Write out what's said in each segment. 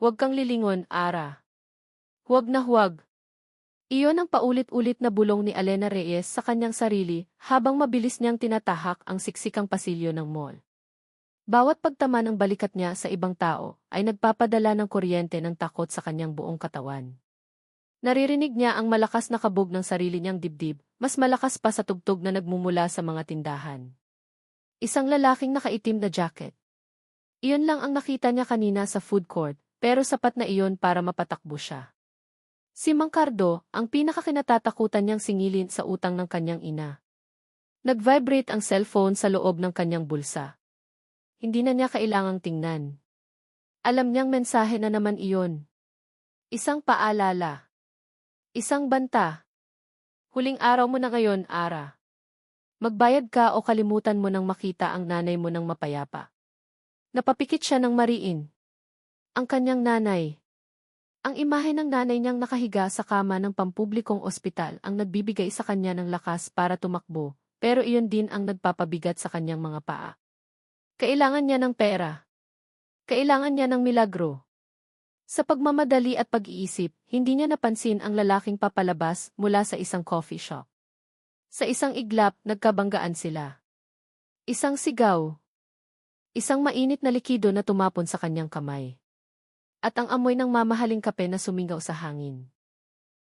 Huwag kang lilingon, Ara. Huwag na huwag. Iyon ang paulit-ulit na bulong ni Elena Reyes sa kanyang sarili habang mabilis niyang tinatahak ang siksikang pasilyo ng mall. Bawat pagtama ng balikat niya sa ibang tao ay nagpapadala ng kuryente ng takot sa kanyang buong katawan. Naririnig niya ang malakas na kabog ng sarili niyang dibdib, mas malakas pa sa tugtog na nagmumula sa mga tindahan. Isang lalaking nakaitim na jacket. Iyon lang ang nakita niya kanina sa food court, pero sapat na iyon para mapatakbo siya. Si Mang Cardo, ang pinakakinatatakutan niyang singilin sa utang ng kanyang ina. Nag-vibrate ang cellphone sa loob ng kanyang bulsa. Hindi na niya kailangang tingnan. Alam niyang mensahe na naman iyon. Isang paalala. Isang banta. Huling araw mo na ngayon, Ara. Magbayad ka o kalimutan mo nang makita ang nanay mo ng mapayapa. Napapikit siya ng mariin. Ang kanyang nanay. Ang imahe ng nanay niyang nakahiga sa kama ng pampublikong ospital ang nagbibigay sa kanya ng lakas para tumakbo, pero iyon din ang nagpapabigat sa kanyang mga paa. Kailangan niya ng pera. Kailangan niya ng milagro. Sa pagmamadali at pag-iisip, hindi niya napansin ang lalaking papalabas mula sa isang coffee shop. Sa isang iglap, nagkabanggaan sila. Isang sigaw. Isang mainit na likido na tumapon sa kanyang kamay. At ang amoy ng mamahaling kape na sumingaw sa hangin.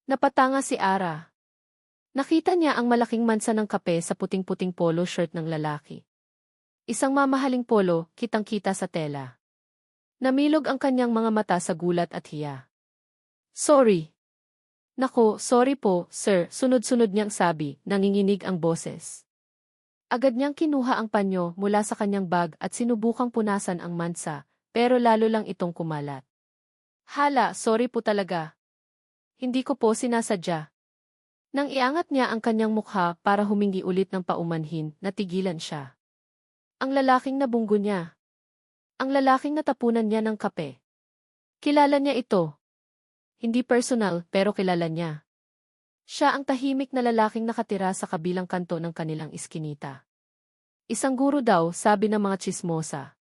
Napatanga si Ara. Nakita niya ang malaking mansa ng kape sa puting-puting polo shirt ng lalaki. Isang mamahaling polo, kitang-kita sa tela. Namilog ang kanyang mga mata sa gulat at hiya. Sorry. Nako, sorry po, sir, sunod-sunod niyang sabi, nanginginig ang boses. Agad niyang kinuha ang panyo mula sa kanyang bag at sinubukang punasan ang mansa, pero lalo lang itong kumalat. Hala, sorry po talaga. Hindi ko po sinasadya. Nang iangat niya ang kanyang mukha para humingi ulit ng paumanhin, natigilan siya. Ang lalaking nabunggo niya. Ang lalaking natapunan niya ng kape. Kilala niya ito. Hindi personal, pero kilala niya. Siya ang tahimik na lalaking nakatira sa kabilang kanto ng kanilang iskinita. Isang guro daw, sabi ng mga tsismosa.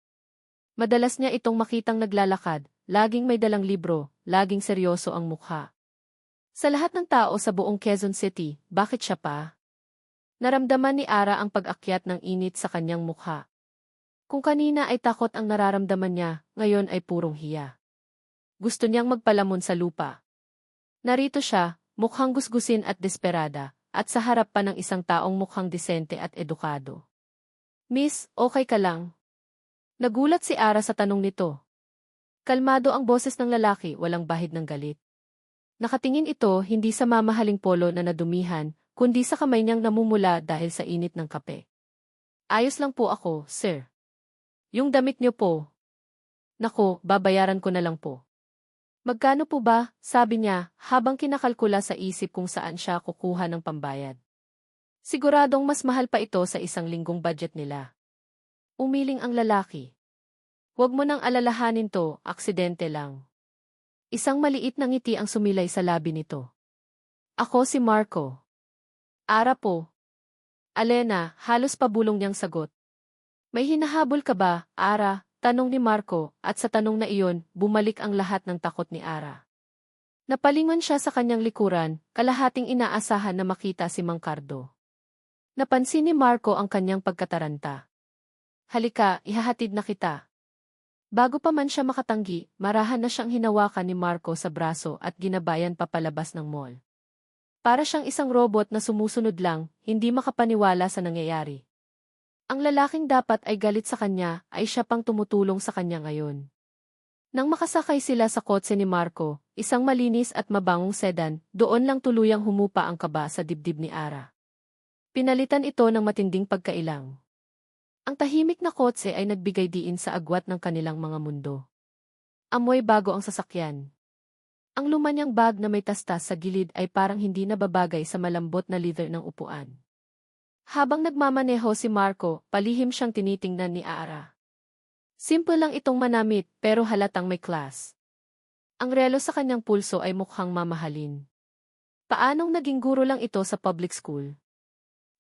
Madalas niya itong makitang naglalakad, laging may dalang libro, laging seryoso ang mukha. Sa lahat ng tao sa buong Quezon City, bakit siya pa? Naramdaman ni Ara ang pag-akyat ng init sa kanyang mukha. Kung kanina ay takot ang nararamdaman niya, ngayon ay purong hiya. Gusto niyang magpalamon sa lupa. Narito siya, mukhang gusgusin at desperada, at sa harap pa ng isang taong mukhang disente at edukado. Miss, okay ka lang? Nagulat si Ara sa tanong nito. Kalmado ang boses ng lalaki, walang bahid ng galit. Nakatingin ito hindi sa mamahaling polo na nadumihan, kundi sa kamay niyang namumula dahil sa init ng kape. Ayos lang po ako, sir. Yung damit niyo po. Nako, babayaran ko na lang po. Magkano po ba, sabi niya, habang kinakalkula sa isip kung saan siya kukuha ng pambayad. Siguradong mas mahal pa ito sa isang linggong budget nila. Umiling ang lalaki. Huwag mo nang alalahanin to, aksidente lang. Isang maliit na ngiti ang sumilay sa labi nito. Ako si Marco. Ara po. Elena, halos pabulong niyang sagot. May hinahabol ka ba, Ara? Tanong ni Marco, at sa tanong na iyon, bumalik ang lahat ng takot ni Ara. Napalingon siya sa kanyang likuran, kalahating inaasahan na makita si Mang Cardo. Napansin ni Marco ang kanyang pagkataranta. Halika, ihahatid na kita. Bago pa man siya makatanggi, marahan na siyang hinawakan ni Marco sa braso at ginabayan papalabas ng mall. Para siyang isang robot na sumusunod lang, hindi makapaniwala sa nangyayari. Ang lalaking dapat ay galit sa kanya ay siya pang tumutulong sa kanya ngayon. Nang makasakay sila sa kotse ni Marco, isang malinis at mabangong sedan, doon lang tuluyang humupa ang kaba sa dibdib ni Ara. Pinalitan ito ng matinding pagkailang. Ang tahimik na kotse ay nagbigay diin sa agwat ng kanilang mga mundo. Amoy bago ang sasakyan. Ang lumanyang bag na may tastas sa gilid ay parang hindi nababagay sa malambot na leather ng upuan. Habang nagmamaneho si Marco, palihim siyang tinitingnan ni Ara. Simple lang itong manamit, pero halatang may class. Ang relo sa kanyang pulso ay mukhang mamahalin. Paanong naging guro lang ito sa public school?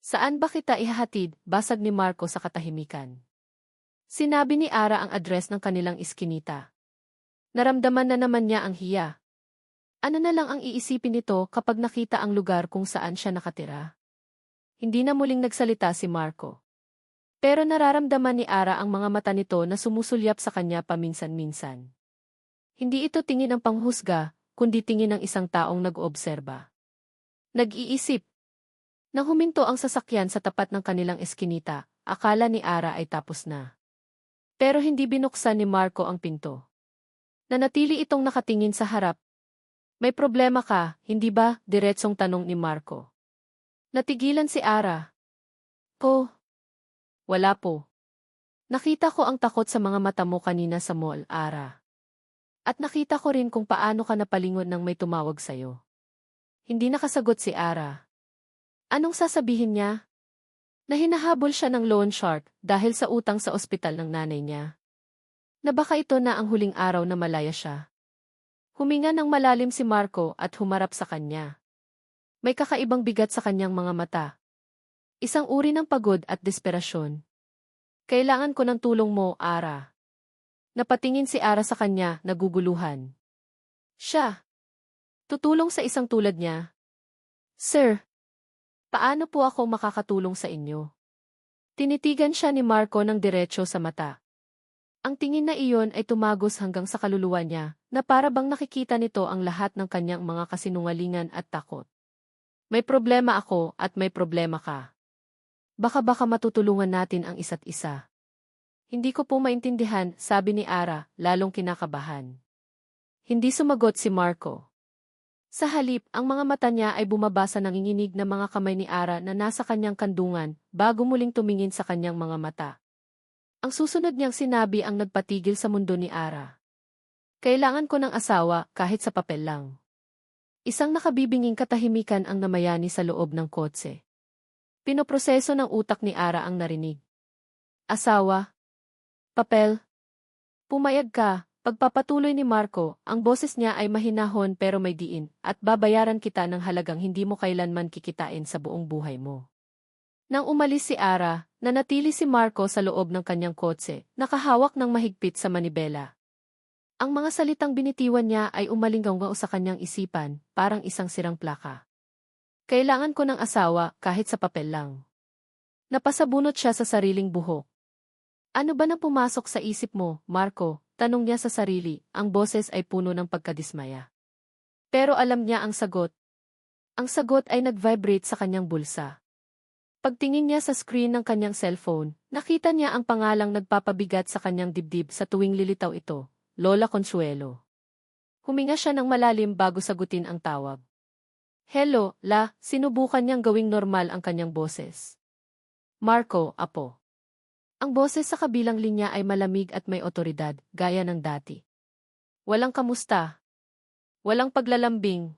Saan ba kita ihahatid? Basag ni Marco sa katahimikan. Sinabi ni Ara ang address ng kanilang iskinita. Naramdaman na naman niya ang hiya. Ano na lang ang iisipin nito kapag nakita ang lugar kung saan siya nakatira? Hindi na muling nagsalita si Marco. Pero nararamdaman ni Ara ang mga mata nito na sumusulyap sa kanya paminsan-minsan. Hindi ito tingin ng panghusga, kundi tingin ng isang taong nag-oobserba. Nag-iisip. Nang huminto ang sasakyan sa tapat ng kanilang eskinita, akala ni Ara ay tapos na. Pero hindi binuksan ni Marco ang pinto. Nanatili itong nakatingin sa harap. May problema ka, hindi ba? Diretsong tanong ni Marco. Natigilan si Ara. Ko. Wala po. Nakita ko ang takot sa mga mata mo kanina sa mall, Ara. At nakita ko rin kung paano ka napalingon nang may tumawag sa'yo. Hindi nakasagot si Ara. Anong sasabihin niya? Na hinahabol siya ng loan shark dahil sa utang sa ospital ng nanay niya. Na baka ito na ang huling araw na malaya siya. Huminga ng malalim si Marco at humarap sa kanya. May kakaibang bigat sa kanyang mga mata. Isang uri ng pagod at desperasyon. Kailangan ko ng tulong mo, Ara. Napatingin si Ara sa kanya, naguguluhan. Siya. Tutulong sa isang tulad niya. Sir, paano po ako makakatulong sa inyo? Tinitigan siya ni Marco ng diretso sa mata. Ang tingin na iyon ay tumagos hanggang sa kaluluwa niya, na para bang nakikita nito ang lahat ng kanyang mga kasinungalingan at takot. May problema ako at may problema ka. Baka matutulungan natin ang isa't isa. Hindi ko po maintindihan, sabi ni Ara, lalong kinakabahan. Hindi sumagot si Marco. Sa halip, ang mga mata niya ay bumabasa nanginginig na mga kamay ni Ara na nasa kanyang kandungan, bago muling tumingin sa kanyang mga mata. Ang susunod niyang sinabi ang nagpatigil sa mundo ni Ara. Kailangan ko ng asawa, kahit sa papel lang. Isang nakabibinging katahimikan ang namayani sa loob ng kotse. Pinoproseso ng utak ni Ara ang narinig. Asawa? Papel? Pumayag ka, pagpapatuloy ni Marco, ang boses niya ay mahinahon pero may diin, at babayaran kita ng halagang hindi mo kailanman kikitain sa buong buhay mo. Nang umalis si Ara, nanatili si Marco sa loob ng kanyang kotse, nakahawak ng mahigpit sa manibela. Ang mga salitang binitiwan niya ay umalinggaw sa kanyang isipan, parang isang sirang plaka. Kailangan ko ng asawa, kahit sa papel lang. Napasabunot siya sa sariling buhok. Ano ba nang pumasok sa isip mo, Marco? Tanong niya sa sarili, ang boses ay puno ng pagkadismaya. Pero alam niya ang sagot. Ang sagot ay nag-vibrate sa kanyang bulsa. Pagtingin niya sa screen ng kanyang cellphone, nakita niya ang pangalang nagpapabigat sa kanyang dibdib sa tuwing lilitaw ito, Lola Consuelo. Huminga siya ng malalim bago sagutin ang tawag. Hello, La, sinubukan niyang gawing normal ang kanyang boses. Marco, apo. Ang boses sa kabilang linya ay malamig at may otoridad, gaya ng dati. Walang kamusta. Walang paglalambing.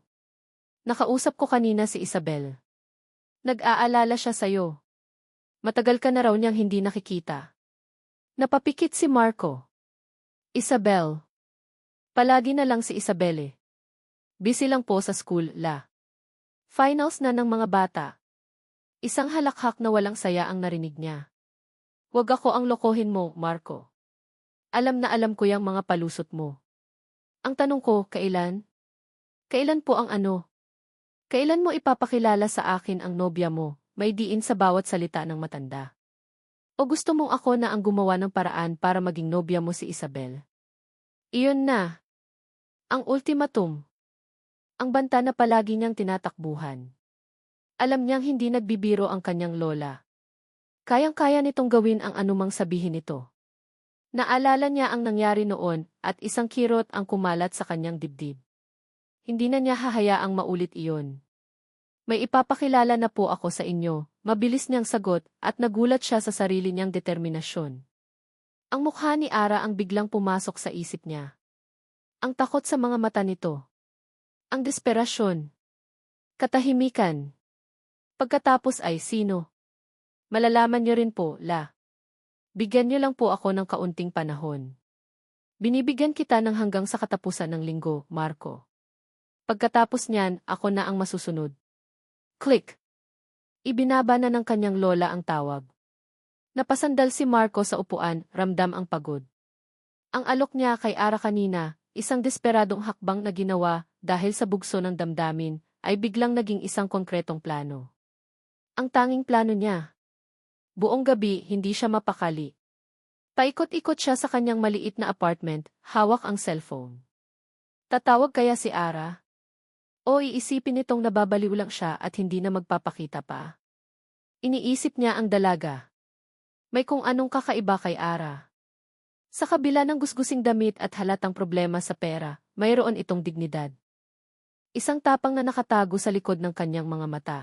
Nakausap ko kanina si Isabel. Nag-aalala siya sa'yo. Matagal ka na raw niyang hindi nakikita. Napapikit si Marco. Isabel. Palagi na lang si Isabel eh. Busy lang po sa school, La. Finals na ng mga bata. Isang halakhak na walang saya ang narinig niya. Huwag ako ang lokohin mo, Marco. Alam na alam ko yung mga palusot mo. Ang tanong ko, kailan? Kailan po ang ano? Kailan mo ipapakilala sa akin ang nobya mo, may diin sa bawat salita ng matanda? O gusto mong ako na ang gumawa ng paraan para maging nobya mo si Isabel? Iyon na. Ang ultimatum. Ang banta na palagi niyang tinatakbuhan. Alam niyang hindi nagbibiro ang kanyang lola. Kayang-kaya nitong gawin ang anumang sabihin nito. Naalala niya ang nangyari noon at isang kirot ang kumalat sa kanyang dibdib. Hindi na niya hahayaang maulit iyon. May ipapakilala na po ako sa inyo, mabilis niyang sagot at nagulat siya sa sarili niyang determinasyon. Ang mukha ni Ara ang biglang pumasok sa isip niya. Ang takot sa mga mata nito. Ang desperasyon. Katahimikan. Pagkatapos ay sino? Malalaman niyo rin po, La. Bigyan niyo lang po ako ng kaunting panahon. Binibigyan kita ng hanggang sa katapusan ng linggo, Marco. Pagkatapos niyan, ako na ang masusunod. Click! Ibinaba na ng kanyang lola ang tawag. Napasandal si Marco sa upuan, ramdam ang pagod. Ang alok niya kay Ara kanina, isang desperadong hakbang na ginawa dahil sa bugso ng damdamin, ay biglang naging isang konkretong plano. Ang tanging plano niya. Buong gabi hindi siya mapakali. Paikot-ikot siya sa kanyang maliit na apartment, hawak ang cellphone. Tatawag kaya si Ara? O iisipin nitong nababaliw lang siya at hindi na magpapakita pa? Iniisip niya ang dalaga. May kung anong kakaiba kay Ara. Sa kabila ng gusgusing damit at halatang problema sa pera, mayroon itong dignidad. Isang tapang na nakatago sa likod ng kanyang mga mata.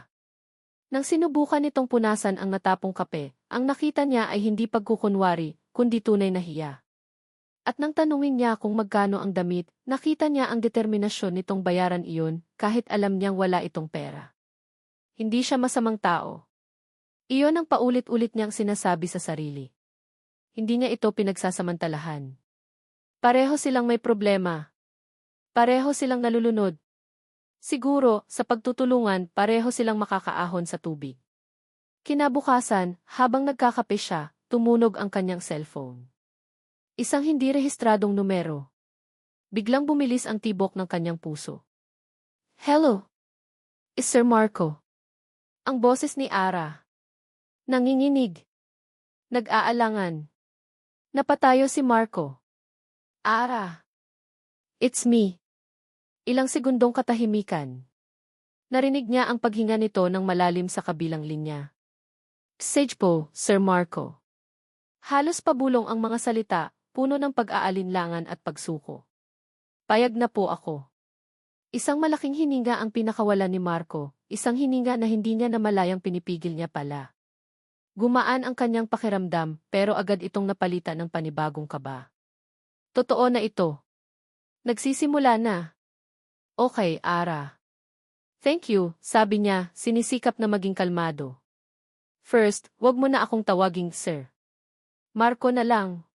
Nang sinubukan nitong punasan ang natapong kape, ang nakita niya ay hindi pagkukunwari, kundi tunay na hiya. At nang tanungin niya kung magkano ang damit, nakita niya ang determinasyon nitong bayaran iyon, kahit alam niyang wala itong pera. Hindi siya masamang tao. Iyon ang paulit-ulit niyang sinasabi sa sarili. Hindi niya ito pinagsasamantalahan. Pareho silang may problema. Pareho silang nalulunod. Siguro, sa pagtutulungan, pareho silang makakaahon sa tubig. Kinabukasan, habang nagkakape siya, tumunog ang kanyang cellphone. Isang hindi rehistradong numero. Biglang bumilis ang tibok ng kanyang puso. Hello? Is Sir Marco? Ang boses ni Ara. Nanginginig. Nag-aalangan. Napatayo si Marco. Ara. It's me. Ilang segundong katahimikan. Narinig niya ang paghinga nito ng malalim sa kabilang linya. Sage po, Sir Marco. Halos pabulong ang mga salita, puno ng pag-aalinlangan at pagsuko. Payag na po ako. Isang malaking hininga ang pinakawalan ni Marco, isang hininga na hindi niya namalayang pinipigil niya pala. Gumaan ang kanyang pakiramdam, pero agad itong napalitan ng panibagong kaba. Totoo na ito. Nagsisimula na. Okay, Ara. Thank you, sabi niya, sinisikap na maging kalmado. First, wag mo na akong tawaging Sir. Marco na lang.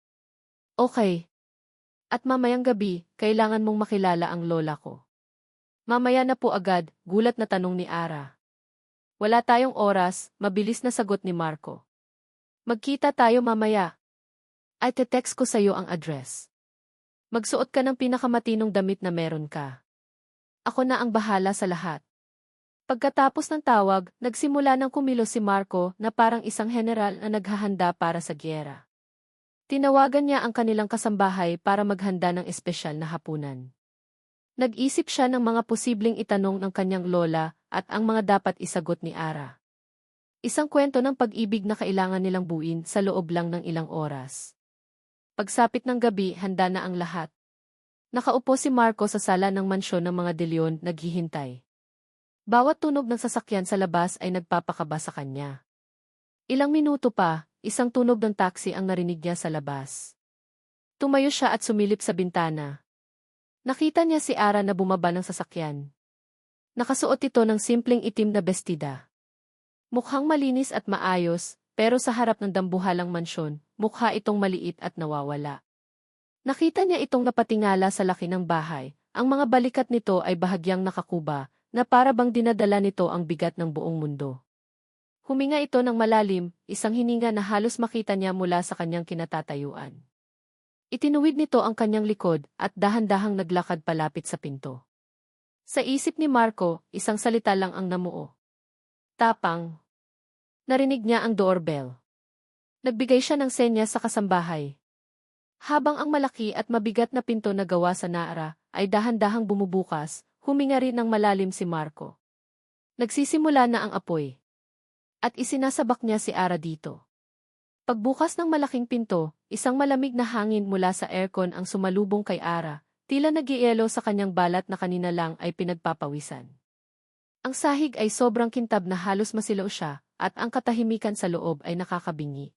Okay. At mamayang gabi, kailangan mong makilala ang lola ko. Mamaya na po agad, gulat na tanong ni Ara. Wala tayong oras, mabilis na sagot ni Marco. Magkita tayo mamaya. Ay te-text ko sa'yo ang address. Magsuot ka ng pinakamatinong damit na meron ka. Ako na ang bahala sa lahat. Pagkatapos ng tawag, nagsimula ng kumilos si Marco na parang isang general na naghahanda para sa gyera. Tinawagan niya ang kanilang kasambahay para maghanda ng espesyal na hapunan. Nag-isip siya ng mga posibleng itanong ng kanyang lola at ang mga dapat isagot ni Ara. Isang kwento ng pag-ibig na kailangan nilang buuin sa loob lang ng ilang oras. Pagsapit ng gabi, handa na ang lahat. Nakaupo si Marco sa sala ng mansyon ng mga De Leon, naghihintay. Bawat tunog ng sasakyan sa labas ay nagpapakaba sa kanya. Ilang minuto pa, isang tunog ng taxi ang narinig niya sa labas. Tumayo siya at sumilip sa bintana. Nakita niya si Ara na bumaba ng sasakyan. Nakasuot ito ng simpleng itim na bestida. Mukhang malinis at maayos, pero sa harap ng dambuhalang mansyon, mukha itong maliit at nawawala. Nakita niya itong napatingala sa laki ng bahay. Ang mga balikat nito ay bahagyang nakakuba, na para bang dinadala nito ang bigat ng buong mundo. Huminga ito ng malalim, isang hininga na halos makita niya mula sa kanyang kinatatayuan. Itinuwid nito ang kanyang likod at dahan-dahang naglakad palapit sa pinto. Sa isip ni Marco, isang salita lang ang namuo. Tapang. Narinig niya ang doorbell. Nagbigay siya ng senyas sa kasambahay. Habang ang malaki at mabigat na pinto na gawa sa Nara ay dahan-dahang bumubukas, huminga rin ng malalim si Marco. Nagsisimula na ang apoy. At isinasabak niya si Ara dito. Pagbukas ng malaking pinto, isang malamig na hangin mula sa aircon ang sumalubong kay Ara, tila nag-ielo sa kanyang balat na kanina lang ay pinagpapawisan. Ang sahig ay sobrang kintab na halos masilaw siya, at ang katahimikan sa loob ay nakakabingi.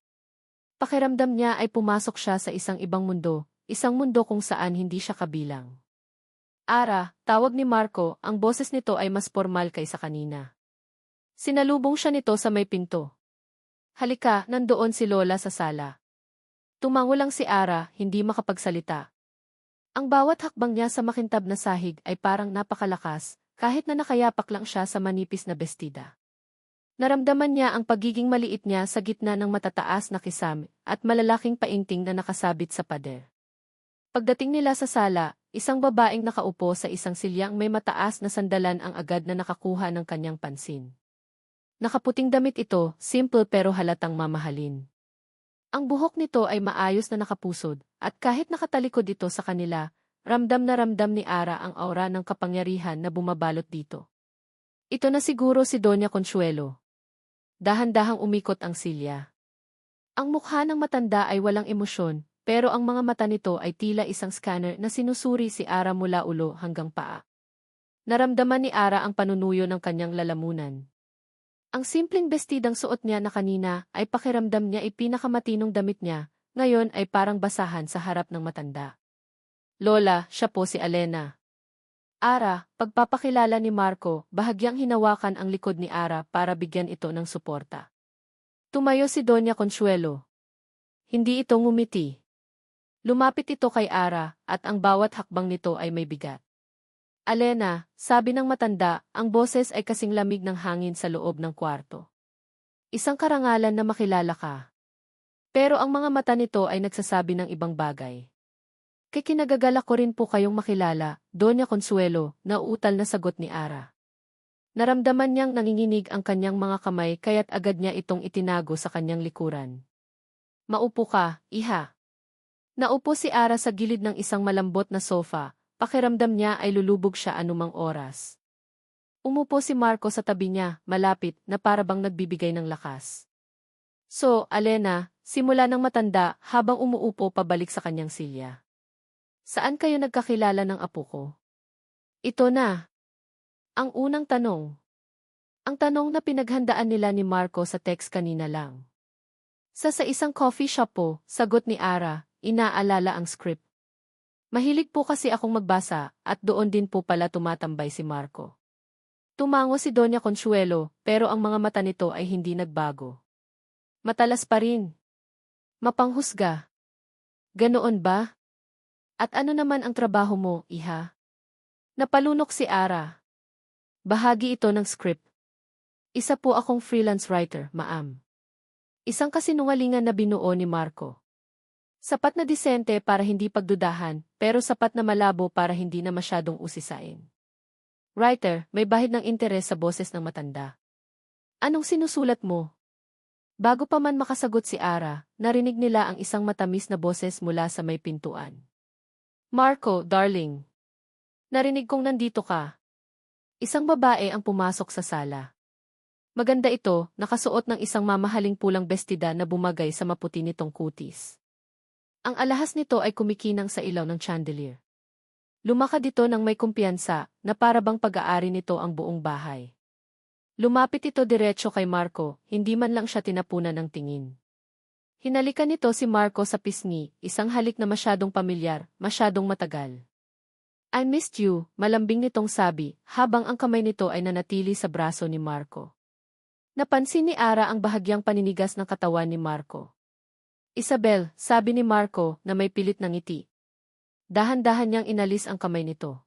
Pakiramdam niya ay pumasok siya sa isang ibang mundo, isang mundo kung saan hindi siya kabilang. Ara, tawag ni Marco, ang boses nito ay mas formal kaysa kanina. Sinalubong siya nito sa may pinto. Halika, nandoon si Lola sa sala. Tumango lang si Ara, hindi makapagsalita. Ang bawat hakbang niya sa makintab na sahig ay parang napakalakas, kahit na nakayapak lang siya sa manipis na bestida. Naramdaman niya ang pagiging maliit niya sa gitna ng matataas na kisame at malalaking painting na nakasabit sa pader. Pagdating nila sa sala, isang babaeng nakaupo sa isang silyang may mataas na sandalan ang agad na nakakuha ng kanyang pansin. Nakaputing damit ito, simple pero halatang mamahalin. Ang buhok nito ay maayos na nakapusod, at kahit nakatalikod ito sa kanila, ramdam na ramdam ni Ara ang aura ng kapangyarihan na bumabalot dito. Ito na siguro si Doña Consuelo. Dahan-dahang umikot ang silya. Ang mukha ng matanda ay walang emosyon, pero ang mga mata nito ay tila isang scanner na sinusuri si Ara mula ulo hanggang paa. Naramdaman ni Ara ang panunuyo ng kanyang lalamunan. Ang simpleng bestidang suot niya na kanina ay pakiramdam niya ay pinakamatinong damit niya, ngayon ay parang basahan sa harap ng matanda. Lola, siya po si Alena. Ara, pagpapakilala ni Marco, bahagyang hinawakan ang likod ni Ara para bigyan ito ng suporta. Tumayo si Doña Consuelo. Hindi ito ngumiti. Lumapit ito kay Ara, at ang bawat hakbang nito ay may bigat. Alena, sabi ng matanda, ang boses ay kasing lamig ng hangin sa loob ng kwarto. Isang karangalan na makilala ka. Pero ang mga mata nito ay nagsasabi ng ibang bagay. Kinagagalak ko rin po kayong makilala, Doña Consuelo, nauutal na sagot ni Ara. Naramdaman niyang nanginginig ang kanyang mga kamay kaya't agad niya itong itinago sa kanyang likuran. Maupo ka, iha. Naupo si Ara sa gilid ng isang malambot na sofa, pakiramdam niya ay lulubog siya anumang oras. Umupo si Marco sa tabi niya, malapit, na parabang nagbibigay ng lakas. So, Alena, simula ng matanda habang umuupo pabalik sa kanyang silya. Saan kayo nagkakilala ng apo ko? Ito na. Ang unang tanong. Ang tanong na pinaghandaan nila ni Marco sa text kanina lang. Sa isang coffee shop po, sagot ni Ara, inaalala ang script. Mahilig po kasi akong magbasa, at doon din po pala tumatambay si Marco. Tumango si Doña Consuelo, pero ang mga mata nito ay hindi nagbago. Matalas pa rin. Mapanghusga. Ganoon ba? At ano naman ang trabaho mo, iha? Napalunok si Ara. Bahagi ito ng script. Isa po akong freelance writer, ma'am. Isang kasinungalingan na binuo ni Marco. Sapat na disente para hindi pagdudahan, pero sapat na malabo para hindi na masyadong usisain. Writer, may bahid ng interes sa boses ng matanda. Anong sinusulat mo? Bago pa man makasagot si Ara, narinig nila ang isang matamis na boses mula sa may pintuan. Marco, darling. Narinig kong nandito ka. Isang babae ang pumasok sa sala. Maganda ito, nakasuot ng isang mamahaling pulang bestida na bumagay sa maputi nitong kutis. Ang alahas nito ay kumikinang sa ilaw ng chandelier. Lumakad ito ng may kumpiyansa, na parabang pag-aari nito ang buong bahay. Lumapit ito diretso kay Marco, hindi man lang siya tinapunan ng tingin. Hinalikan nito si Marco sa pisngi, isang halik na masyadong pamilyar, masyadong matagal. I missed you, malambing nitong sabi, habang ang kamay nito ay nanatili sa braso ni Marco. Napansin ni Ara ang bahagyang paninigas ng katawan ni Marco. Isabel, sabi ni Marco na may pilit na ngiti. Dahan-dahan niyang inalis ang kamay nito.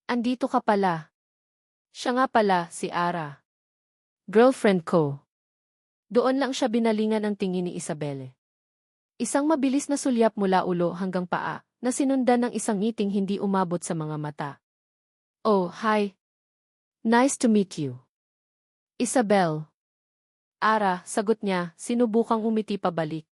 Andito ka pala. Siya nga pala, si Ara. Girlfriend ko. Doon lang siya binalingan ang tingin ni Isabel. Isang mabilis na sulyap mula ulo hanggang paa, na sinundan ng isang ngiting hindi umabot sa mga mata. Oh, hi. Nice to meet you. Isabel. Ara, sagot niya, sinubukang umiti pabalik.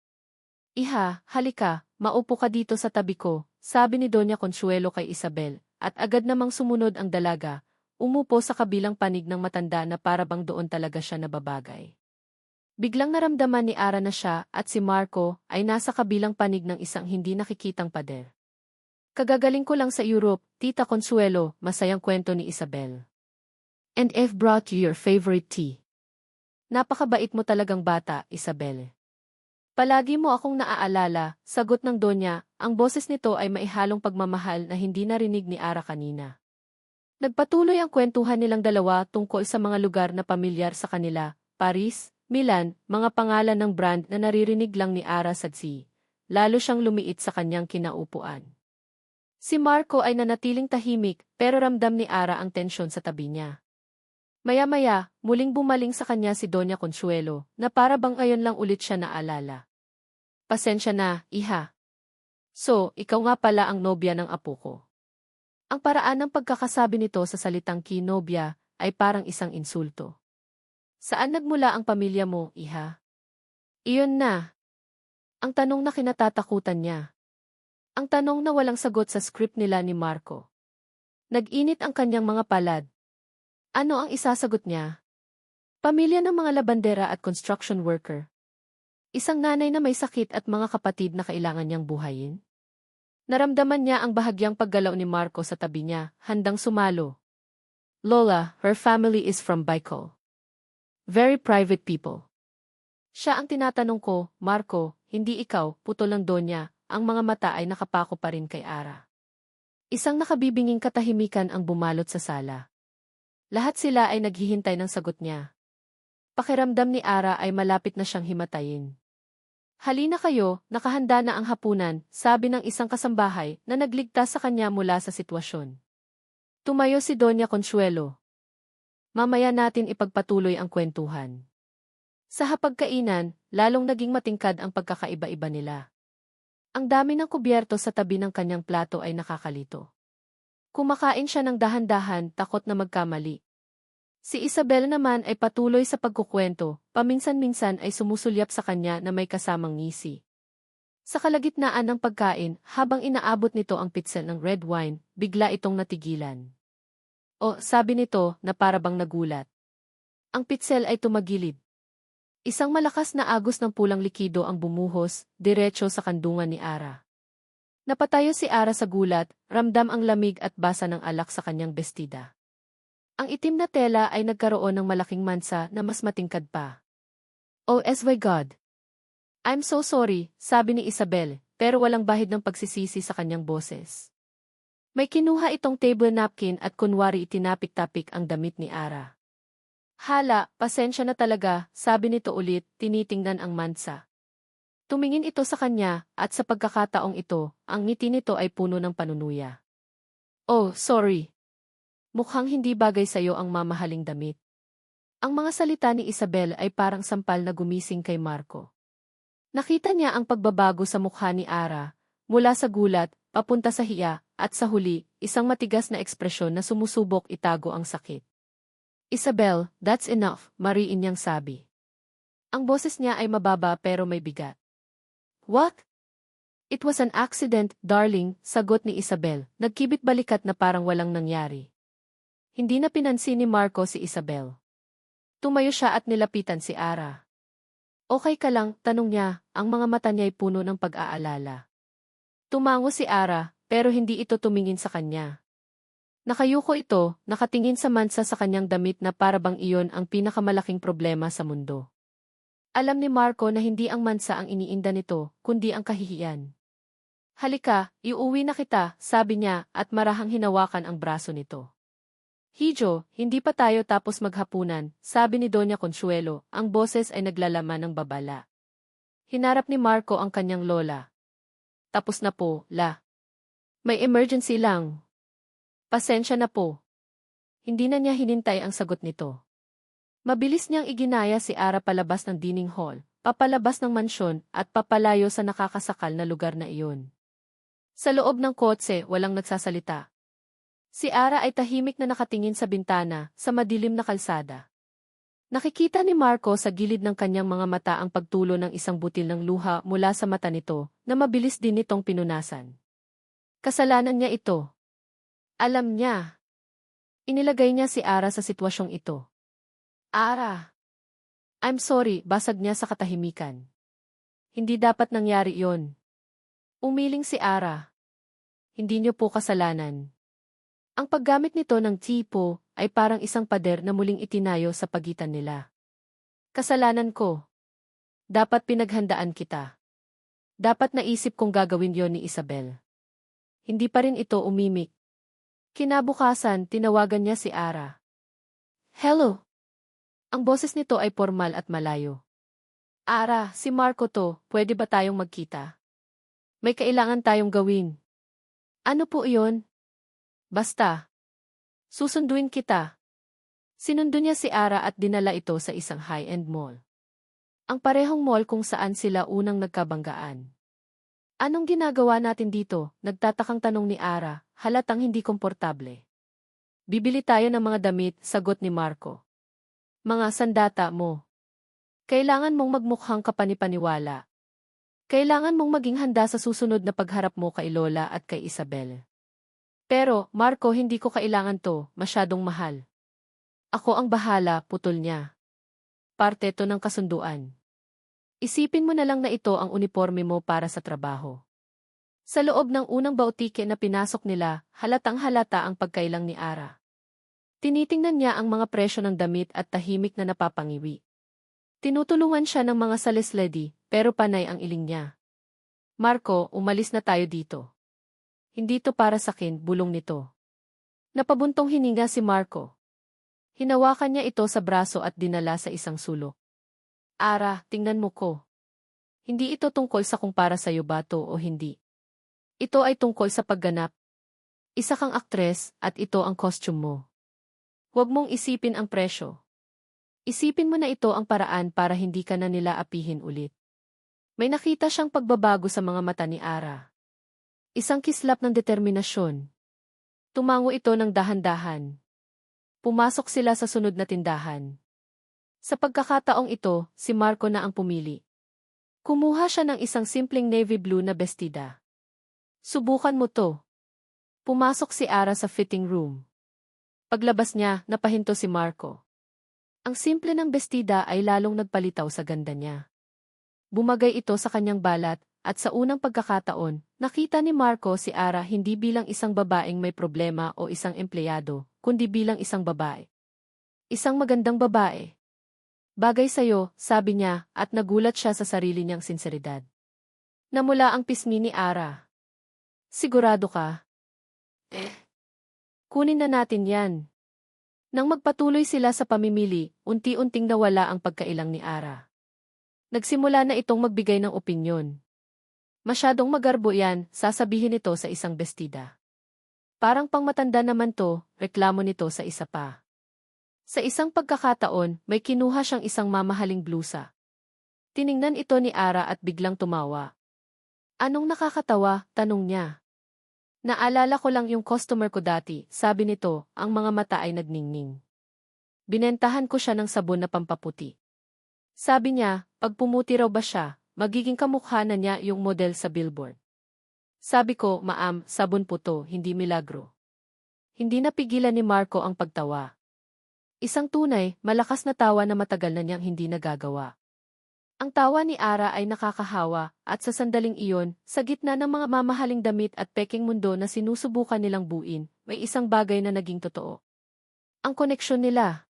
Iha, halika, maupo ka dito sa tabi ko, sabi ni Doña Consuelo kay Isabel, at agad namang sumunod ang dalaga, umupo sa kabilang panig ng matanda na parabang doon talaga siya nababagay. Biglang naramdaman ni Ara na siya at si Marco ay nasa kabilang panig ng isang hindi nakikitang pader. Kagagaling ko lang sa Europe, Tita Consuelo, masayang kwento ni Isabel. And I've brought you your favorite tea. Napakabait mo talagang bata, Isabel. Palagi mo akong naaalala, sagot ng Donya, ang boses nito ay maihalong pagmamahal na hindi narinig ni Ara kanina. Nagpatuloy ang kwentuhan nilang dalawa tungkol sa mga lugar na pamilyar sa kanila, Paris, Milan, mga pangalan ng brand na naririnig lang ni Ara sa Tsi. Lalo siyang lumiit sa kanyang kinaupuan. Si Marco ay nanatiling tahimik pero ramdam ni Ara ang tensyon sa tabi niya. Maya-maya, muling bumaling sa kanya si Doña Consuelo na para bang ngayon lang ulit siya naalala. Pasensya na, iha. So, ikaw nga pala ang nobya ng apo ko. Ang paraan ng pagkakasabi nito sa salitang kinobya ay parang isang insulto. Saan nagmula ang pamilya mo, iha? Iyon na. Ang tanong na kinatatakutan niya. Ang tanong na walang sagot sa script nila ni Marco. Nag-init ang kanyang mga palad. Ano ang isasagot niya? Pamilya ng mga labandera at construction worker. Isang nanay na may sakit at mga kapatid na kailangan niyang buhayin. Naramdaman niya ang bahagyang paggalaw ni Marco sa tabi niya, handang sumalo. Lola, her family is from Bicol. Very private people. Siya ang tinatanong ko, Marco, hindi ikaw, putol ng Donya, ang mga mata ay nakapako pa rin kay Ara. Isang nakabibinging katahimikan ang bumalot sa sala. Lahat sila ay naghihintay ng sagot niya. Pakiramdam ni Ara ay malapit na siyang himatayin. Halina kayo, nakahanda na ang hapunan, sabi ng isang kasambahay na nagligtas sa kanya mula sa sitwasyon. Tumayo si Doña Consuelo. Mamaya natin ipagpatuloy ang kwentuhan. Sa hapagkainan, lalong naging matingkad ang pagkakaiba-iba nila. Ang dami ng kubyerto sa tabi ng kanyang plato ay nakakalito. Kumakain siya ng dahan-dahan, takot na magkamali. Si Isabel naman ay patuloy sa pagkukwento, paminsan-minsan ay sumusulyap sa kanya na may kasamang ngisi. Sa kalagitnaan ng pagkain, habang inaabot nito ang pitzel ng red wine, bigla itong natigilan. O, sabi nito na parabang nagulat. Ang pitzel ay tumagilid. Isang malakas na agos ng pulang likido ang bumuhos, diretso sa kandungan ni Ara. Napatayo si Ara sa gulat, ramdam ang lamig at basa ng alak sa kanyang bestida. Ang itim na tela ay nagkaroon ng malaking mansa na mas matingkad pa. Oh my God! I'm so sorry, sabi ni Isabel, pero walang bahid ng pagsisisi sa kanyang boses. May kinuha itong table napkin at kunwari itinapik-tapik ang damit ni Ara. Hala, pasensya na talaga, sabi nito ulit, tinitingnan ang mansa. Tumingin ito sa kanya, at sa pagkakataong ito, ang ngiti nito ay puno ng panunuya. Oh, sorry. Mukhang hindi bagay sa'yo ang mamahaling damit. Ang mga salita ni Isabel ay parang sampal na gumising kay Marco. Nakita niya ang pagbabago sa mukha ni Ara, mula sa gulat, papunta sa hiya, at sa huli, isang matigas na ekspresyon na sumusubok itago ang sakit. Isabel, that's enough, mariin niyang sabi. Ang boses niya ay mababa pero may bigat. What? It was an accident, darling, sagot ni Isabel, nagkibit balikat na parang walang nangyari. Hindi na pinansin ni Marco si Isabel. Tumayo siya at nilapitan si Ara. Okay ka lang, tanong niya, ang mga mata niya ay puno ng pag-aalala. Tumango si Ara, pero hindi ito tumingin sa kanya. Nakayuko ito, nakatingin sa mansa sa kanyang damit na parabang iyon ang pinakamalaking problema sa mundo. Alam ni Marco na hindi ang mansa ang iniinda nito, kundi ang kahihiyan. Halika, iuwi na kita, sabi niya at marahang hinawakan ang braso nito. Hijo, hindi pa tayo tapos maghapunan, sabi ni Doña Consuelo, ang boses ay naglalaman ng babala. Hinarap ni Marco ang kanyang lola. Tapos na po, la. May emergency lang. Pasensya na po. Hindi na niya hinintay ang sagot nito. Mabilis niyang iginaya si Ara palabas ng dining hall, papalabas ng mansyon at papalayo sa nakakasakal na lugar na iyon. Sa loob ng kotse, walang nagsasalita. Si Ara ay tahimik na nakatingin sa bintana, sa madilim na kalsada. Nakikita ni Marco sa gilid ng kanyang mga mata ang pagtulo ng isang butil ng luha mula sa mata nito, na mabilis din nitong pinunasan. Kasalanan niya ito. Alam niya. Inilagay niya si Ara sa sitwasyong ito. Ara. I'm sorry, basag niya sa katahimikan. Hindi dapat nangyari yon. Umiling si Ara. Hindi niyo po kasalanan. Ang paggamit nito ng tipo ay parang isang pader na muling itinayo sa pagitan nila. Kasalanan ko. Dapat pinaghandaan kita. Dapat naisip kong gagawin yon ni Isabel. Hindi pa rin ito umimik. Kinabukasan, tinawagan niya si Ara. Hello. Ang boses nito ay formal at malayo. Ara, si Marco to, pwede ba tayong magkita? May kailangan tayong gawin. Ano po iyon? Basta. Susunduin kita. Sinundo niya si Ara at dinala ito sa isang high-end mall. Ang parehong mall kung saan sila unang nagkabanggaan. Anong ginagawa natin dito? Nagtatakang tanong ni Ara, halatang hindi komportable. Bibili tayo ng mga damit, sagot ni Marco. Mga sandata mo. Kailangan mong magmukhang kapanipaniwala. Kailangan mong maging handa sa susunod na pagharap mo kay Lola at kay Isabel. Pero, Marco, hindi ko kailangan to, masyadong mahal. Ako ang bahala, putol niya. Parte to ng kasunduan. Isipin mo na lang na ito ang uniforme mo para sa trabaho. Sa loob ng unang bautike na pinasok nila, halatang halata ang pagkailang ni Ara. Tinitingnan niya ang mga presyo ng damit at tahimik na napapangiwi. Tinutulungan siya ng mga saleslady, pero panay ang iling niya. Marco, umalis na tayo dito. Hindi to para sakin, bulong nito. Napabuntong hininga si Marco. Hinawakan niya ito sa braso at dinala sa isang sulok. Ara, tingnan mo ko. Hindi ito tungkol sa kung para sa'yo ba to o hindi. Ito ay tungkol sa pagganap. Isa kang aktres at ito ang costume mo. Huwag mong isipin ang presyo. Isipin mo na ito ang paraan para hindi ka na nila apihin ulit. May nakita siyang pagbabago sa mga mata ni Ara. Isang kislap ng determinasyon. Tumango ito ng dahan-dahan. Pumasok sila sa sunod na tindahan. Sa pagkakataong ito, si Marco na ang pumili. Kumuha siya ng isang simpleng navy blue na bestida. Subukan mo to. Pumasok si Ara sa fitting room. Paglabas niya, napahinto si Marco. Ang simple ng bestida ay lalong nagpalitaw sa ganda niya. Bumagay ito sa kanyang balat, at sa unang pagkakataon, nakita ni Marco si Ara hindi bilang isang babaeng may problema o isang empleyado, kundi bilang isang babae. Isang magandang babae. Bagay sa'yo, sabi niya, at nagulat siya sa sarili niyang sinseridad. Namula ang pisngi ni Ara. Sigurado ka? Kunin na natin yan. Nang magpatuloy sila sa pamimili, unti-unting nawala ang pagkailang ni Ara. Nagsimula na itong magbigay ng opinyon. Masyadong magarbo yan, sasabihin nito sa isang bestida. Parang pangmatanda naman to, reklamo nito sa isa pa. Sa isang pagkakataon, may kinuha siyang isang mamahaling blusa. Tiningnan ito ni Ara at biglang tumawa. Anong nakakatawa? Tanong niya. Naalala ko lang yung customer ko dati, sabi nito, ang mga mata ay nagningning. Binentahan ko siya ng sabon na pampaputi. Sabi niya, pag pumuti raw ba siya, magiging kamukha na niya yung model sa billboard. Sabi ko, Maam, sabon po to, hindi milagro. Hindi napigilan ni Marco ang pagtawa. Isang tunay, malakas na tawa na matagal na niyang hindi nagagawa. Ang tawa ni Ara ay nakakahawa, at sa sandaling iyon, sa gitna ng mga mamahaling damit at peking mundo na sinusubukan nilang buuin, may isang bagay na naging totoo. Ang koneksyon nila.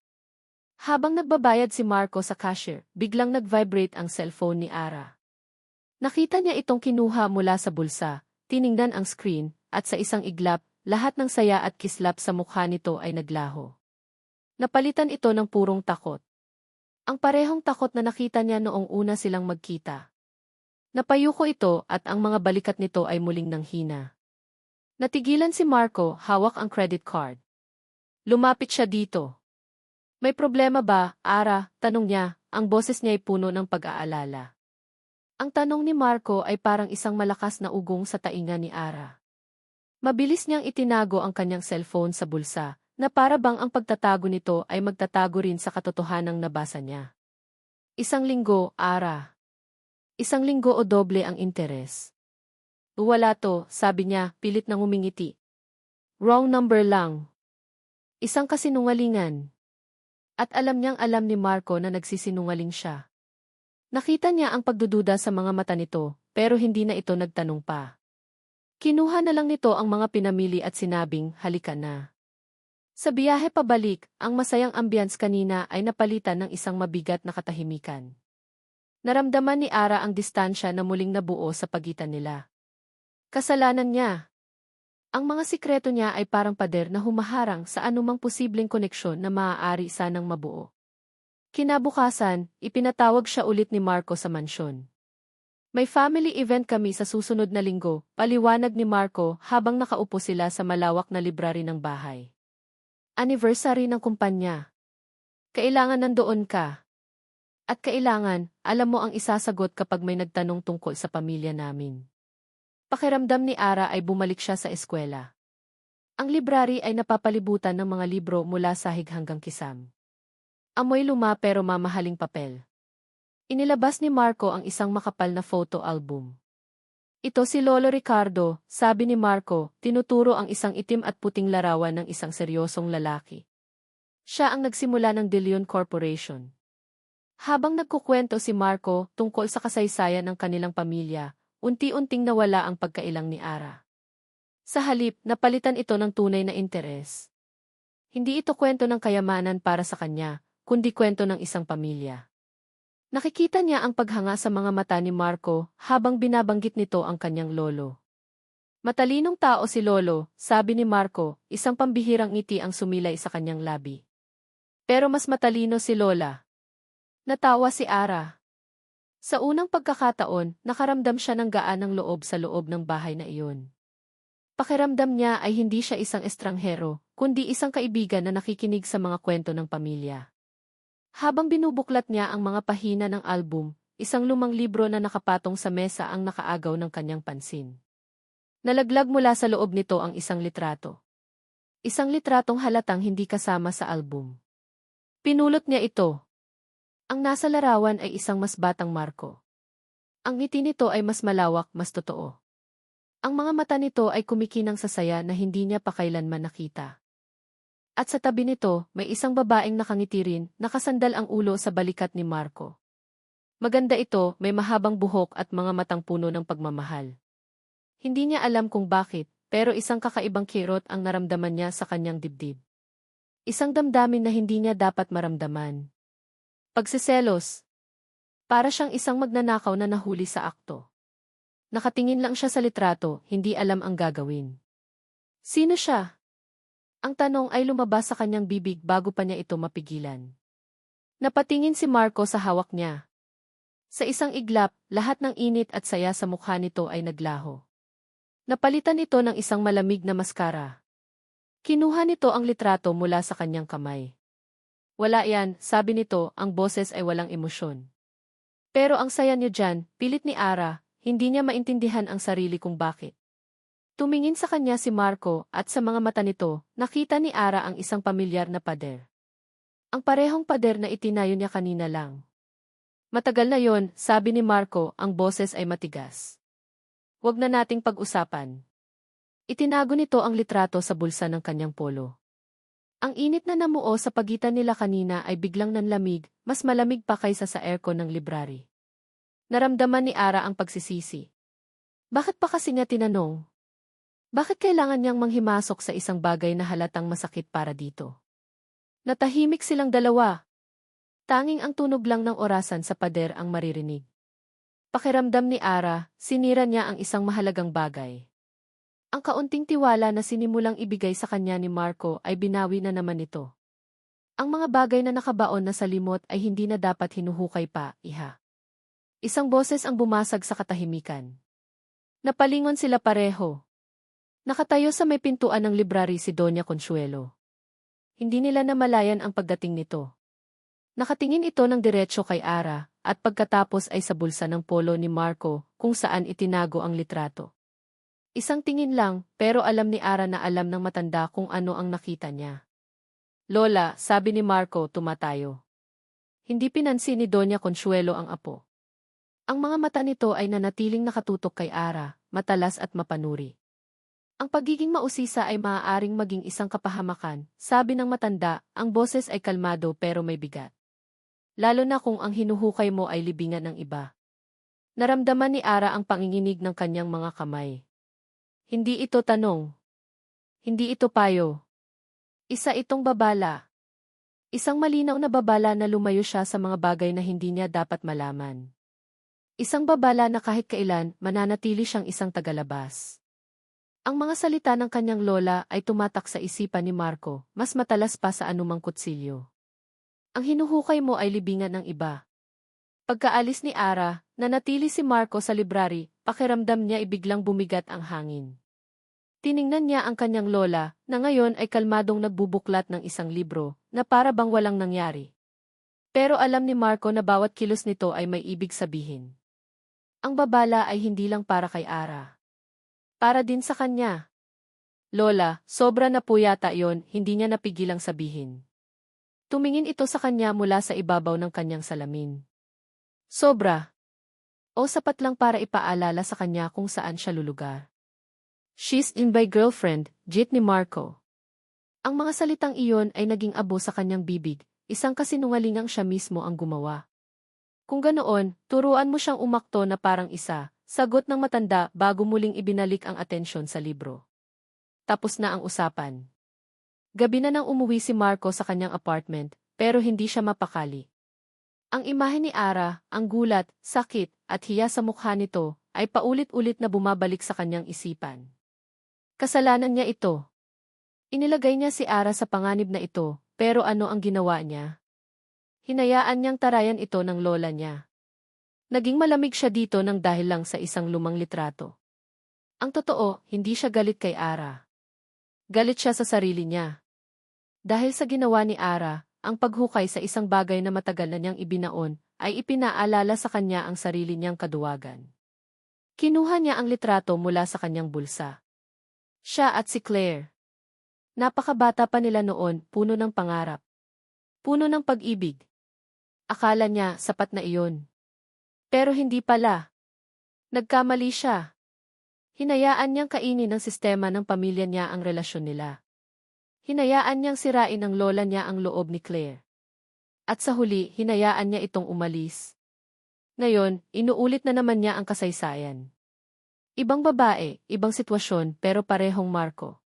Habang nagbabayad si Marco sa cashier, biglang nag-vibrate ang cellphone ni Ara. Nakita niya itong kinuha mula sa bulsa, tiningnan ang screen, at sa isang iglap, lahat ng saya at kislap sa mukha nito ay naglaho. Napalitan ito ng purong takot. Ang parehong takot na nakita niya noong una silang magkita. Napayuko ito at ang mga balikat nito ay muling nanghina. Natigilan si Marco, hawak ang credit card. Lumapit siya dito. May problema ba, Ara? Tanong niya, ang boses niya ay puno ng pag-aalala. Ang tanong ni Marco ay parang isang malakas na ugong sa tainga ni Ara. Mabilis niyang itinago ang kanyang cellphone sa bulsa, na para bang ang pagtatago nito ay magtatago rin sa katotohanang nabasa niya. Isang linggo, Ara. Isang linggo o doble ang interes. Wala to, sabi niya, pilit nang umingiti. Wrong number lang. Isang kasinungalingan. At alam niyang alam ni Marco na nagsisinungaling siya. Nakita niya ang pagdududa sa mga mata nito, pero hindi na ito nagtanong pa. Kinuha na lang nito ang mga pinamili at sinabing, halika na. Sa biyahe pabalik, ang masayang ambience kanina ay napalitan ng isang mabigat na katahimikan. Naramdaman ni Ara ang distansya na muling nabuo sa pagitan nila. Kasalanan niya. Ang mga sikreto niya ay parang pader na humaharang sa anumang posibleng koneksyon na maaari sanang mabuo. Kinabukasan, ipinatawag siya ulit ni Marco sa mansyon. May family event kami sa susunod na linggo, paliwanag ni Marco habang nakaupo sila sa malawak na library ng bahay. Anniversary ng kumpanya. Kailangan nandoon ka. At kailangan, alam mo ang isasagot kapag may nagtanong tungkol sa pamilya namin. Pakiramdam ni Ara ay bumalik siya sa eskwela. Ang library ay napapalibutan ng mga libro mula sahig hanggang kisam. Amoy luma pero mamahaling papel. Inilabas ni Marco ang isang makapal na photo album. Ito si Lolo Ricardo, sabi ni Marco, tinuturo ang isang itim at puting larawan ng isang seryosong lalaki. Siya ang nagsimula ng De Leon Corporation. Habang nagkukwento si Marco tungkol sa kasaysayan ng kanilang pamilya, unti-unting nawala ang pagkailang ni Ara. Sa halip, napalitan ito ng tunay na interes. Hindi ito kwento ng kayamanan para sa kanya, kundi kwento ng isang pamilya. Nakikita niya ang paghanga sa mga mata ni Marco habang binabanggit nito ang kanyang lolo. Matalinong tao si Lolo, sabi ni Marco, isang pambihirang ngiti ang sumilay sa kanyang labi. Pero mas matalino si Lola. Natawa si Ara. Sa unang pagkakataon, nakaramdam siya ng gaan ng loob sa loob ng bahay na iyon. Pakiramdam niya ay hindi siya isang estranghero, kundi isang kaibigan na nakikinig sa mga kwento ng pamilya. Habang binubuklat niya ang mga pahina ng album, isang lumang libro na nakapatong sa mesa ang nakaagaw ng kanyang pansin. Nalaglag mula sa loob nito ang isang litrato. Isang litratong halatang hindi kasama sa album. Pinulot niya ito. Ang nasa larawan ay isang mas batang Marco. Ang ngiti nito ay mas malawak, mas totoo. Ang mga mata nito ay kumikinang sa saya na hindi niya pa kailanman nakita. At sa tabi nito, may isang babaeng nakangiti rin, nakasandal ang ulo sa balikat ni Marco. Maganda ito, may mahabang buhok at mga matang puno ng pagmamahal. Hindi niya alam kung bakit, pero isang kakaibang kirot ang naramdaman niya sa kanyang dibdib. Isang damdamin na hindi niya dapat maramdaman. Pagseselos. Para siyang isang magnanakaw na nahuli sa akto. Nakatingin lang siya sa litrato, hindi alam ang gagawin. Sino siya? Ang tanong ay lumabas sa kanyang bibig bago pa niya ito mapigilan. Napatingin si Marco sa hawak niya. Sa isang iglap, lahat ng init at saya sa mukha nito ay naglaho. Napalitan ito ng isang malamig na maskara. Kinuha nito ang litrato mula sa kanyang kamay. Wala yan, sabi nito, ang boses ay walang emosyon. Pero ang saya niyo dyan, pilit ni Ara, hindi niya maintindihan ang sarili kung bakit. Tumingin sa kanya si Marco at sa mga mata nito, nakita ni Ara ang isang pamilyar na pader. Ang parehong pader na itinayo niya kanina lang. Matagal na yon, sabi ni Marco, ang boses ay matigas. Huwag na nating pag-usapan. Itinago nito ang litrato sa bulsa ng kanyang polo. Ang init na namuo sa pagitan nila kanina ay biglang nanlamig, mas malamig pa kaysa sa aircon ng library. Naramdaman ni Ara ang pagsisisi. Bakit pa kasi niya tinanong? Bakit kailangan niyang manghimasok sa isang bagay na halatang masakit para dito? Natahimik silang dalawa. Tanging ang tunog lang ng orasan sa pader ang maririnig. Pakiramdam ni Ara, sinira niya ang isang mahalagang bagay. Ang kaunting tiwala na sinimulang ibigay sa kanya ni Marco ay binawi na naman ito. Ang mga bagay na nakabaon na sa limot ay hindi na dapat hinuhukay pa, iha. Isang boses ang bumasag sa katahimikan. Napalingon sila pareho. Nakatayo sa may pintuan ng library si Doña Consuelo. Hindi nila namalayan ang pagdating nito. Nakatingin ito ng diretso kay Ara, at pagkatapos ay sa bulsa ng polo ni Marco, kung saan itinago ang litrato. Isang tingin lang, pero alam ni Ara na alam ng matanda kung ano ang nakita niya. Lola, sabi ni Marco, tumatayo. Hindi pinansin ni Doña Consuelo ang apo. Ang mga mata nito ay nanatiling nakatutok kay Ara, matalas at mapanuri. Ang pagiging mausisa ay maaaring maging isang kapahamakan, sabi ng matanda, ang boses ay kalmado pero may bigat. Lalo na kung ang hinuhukay mo ay libingan ng iba. Naramdaman ni Ara ang panginginig ng kanyang mga kamay. Hindi ito tanong. Hindi ito payo. Isa itong babala. Isang malinaw na babala na lumayo siya sa mga bagay na hindi niya dapat malaman. Isang babala na kahit kailan, mananatili siyang isang tagalabas. Ang mga salita ng kanyang lola ay tumatak sa isipan ni Marco, mas matalas pa sa anumang kutsilyo. Ang hinuhukay mo ay libingan ng iba. Pagkaalis ni Ara, nanatili si Marco sa library, pakiramdam niya ibiglang bumigat ang hangin. Tiningnan niya ang kanyang lola, na ngayon ay kalmadong nagbubuklat ng isang libro, na para bang walang nangyari. Pero alam ni Marco na bawat kilos nito ay may ibig sabihin. Ang babala ay hindi lang para kay Ara. Para din sa kanya. Lola, sobra na po yata yon, hindi niya napigilang sabihin. Tumingin ito sa kanya mula sa ibabaw ng kanyang salamin. Sobra. O sapat lang para ipaalala sa kanya kung saan siya lulugar. She's in by girlfriend, Jit ni Marco. Ang mga salitang iyon ay naging abo sa kanyang bibig, isang kasinungalingang siya mismo ang gumawa. Kung ganoon, turuan mo siyang umakto na parang isa, sagot ng matanda bago muling ibinalik ang atensyon sa libro. Tapos na ang usapan. Gabi na nang umuwi si Marco sa kanyang apartment, pero hindi siya mapakali. Ang imahe ni Ara, ang gulat, sakit, at hiya sa mukha nito, ay paulit-ulit na bumabalik sa kanyang isipan. Kasalanan niya ito. Inilagay niya si Ara sa panganib na ito, pero ano ang ginawa niya? Hinayaan niyang tarayan ito ng lola niya. Naging malamig siya dito nang dahil lang sa isang lumang litrato. Ang totoo, hindi siya galit kay Ara. Galit siya sa sarili niya. Dahil sa ginawa ni Ara, ang paghukay sa isang bagay na matagal na niyang ibinaon, ay ipinaalala sa kanya ang sarili niyang kaduwagan. Kinuha niya ang litrato mula sa kanyang bulsa. Siya at si Claire. Napakabata pa nila noon, puno ng pangarap. Puno ng pag-ibig. Akala niya sapat na iyon. Pero hindi pala. Nagkamali siya. Hinayaan niyang kainin ng sistema ng pamilya niya ang relasyon nila. Hinayaan niyang sirain ng lola niya ang loob ni Claire. At sa huli, hinayaan niya itong umalis. Ngayon, inuulit na naman niya ang kasaysayan. Ibang babae, ibang sitwasyon, pero parehong Marco.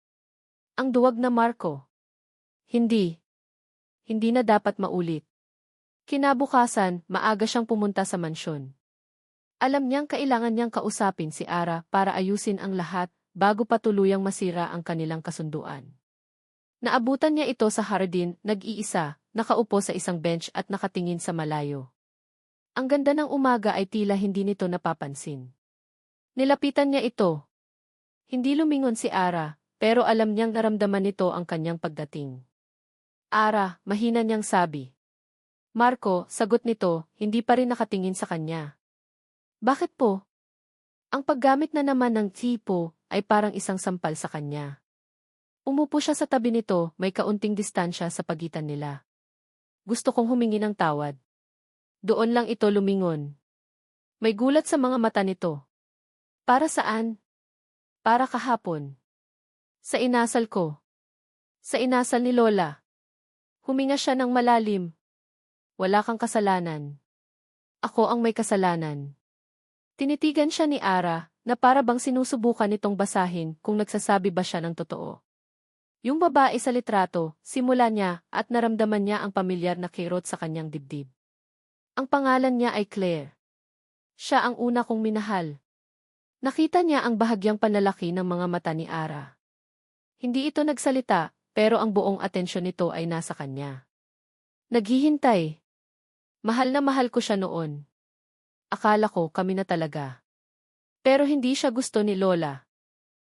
Ang duwag na Marco. Hindi. Hindi na dapat maulit. Kinabukasan, maaga siyang pumunta sa mansyon. Alam niyang kailangan niyang kausapin si Ara para ayusin ang lahat bago pa tuluyang masira ang kanilang kasunduan. Naabutan niya ito sa hardin, nag-iisa, nakaupo sa isang bench at nakatingin sa malayo. Ang ganda ng umaga ay tila hindi nito napapansin. Nilapitan niya ito. Hindi lumingon si Ara, pero alam niyang naramdaman nito ang kanyang pagdating. Ara, mahina niyang sabi. Marco, sagot nito, hindi pa rin nakatingin sa kanya. Bakit po? Ang paggamit na naman ng tipo ay parang isang sampal sa kanya. Umupo siya sa tabi nito, may kaunting distansya sa pagitan nila. Gusto kong humingi ng tawad. Doon lang ito lumingon. May gulat sa mga mata nito. Para saan? Para kahapon. Sa inasal ko. Sa inasal ni Lola. Huminga siya ng malalim. Wala kang kasalanan. Ako ang may kasalanan. Tinitigan siya ni Ara, na para bang sinusubukan nitong basahin kung nagsasabi ba siya ng totoo. Yung babae sa litrato, simula niya at naramdaman niya ang pamilyar na kirot sa kanyang dibdib. Ang pangalan niya ay Claire. Siya ang una kong minahal. Nakita niya ang bahagyang panlalaki ng mga mata ni Ara. Hindi ito nagsalita, pero ang buong atensyon nito ay nasa kanya. Naghihintay. Mahal na mahal ko siya noon. Akala ko kami na talaga. Pero hindi siya gusto ni Lola.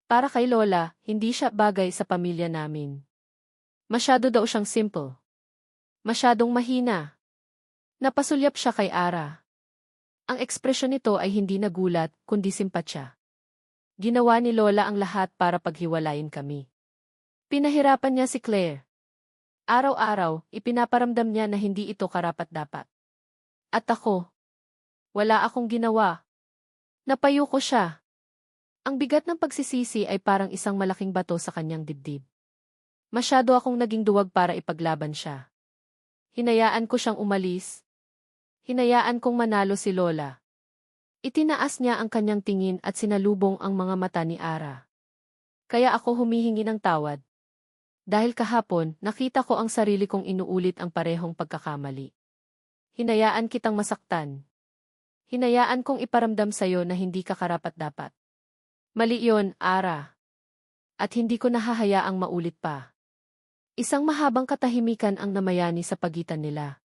Para kay Lola, hindi siya bagay sa pamilya namin. Masyado daw siyang simple. Masyadong mahina. Napasulyap siya kay Ara. Ang ekspresyon nito ay hindi nagulat, kundi simpatya. Ginawa ni Lola ang lahat para paghiwalayin kami. Pinahirapan niya si Claire. Araw-araw, ipinaparamdam niya na hindi ito karapat-dapat. At ako, wala akong ginawa. Napayo ko siya. Ang bigat ng pagsisisi ay parang isang malaking bato sa kanyang dibdib. Masyado akong naging duwag para ipaglaban siya. Hinayaan ko siyang umalis. Hinayaan kong manalo si Lola. Itinaas niya ang kanyang tingin at sinalubong ang mga mata ni Ara. Kaya ako humihingi ng tawad. Dahil kahapon, nakita ko ang sarili kong inuulit ang parehong pagkakamali. Hinayaan kitang masaktan. Hinayaan kong iparamdam sa'yo na hindi ka karapat-dapat. Mali yon, Ara. At hindi ko nahahayaang maulit pa. Isang mahabang katahimikan ang namayani sa pagitan nila.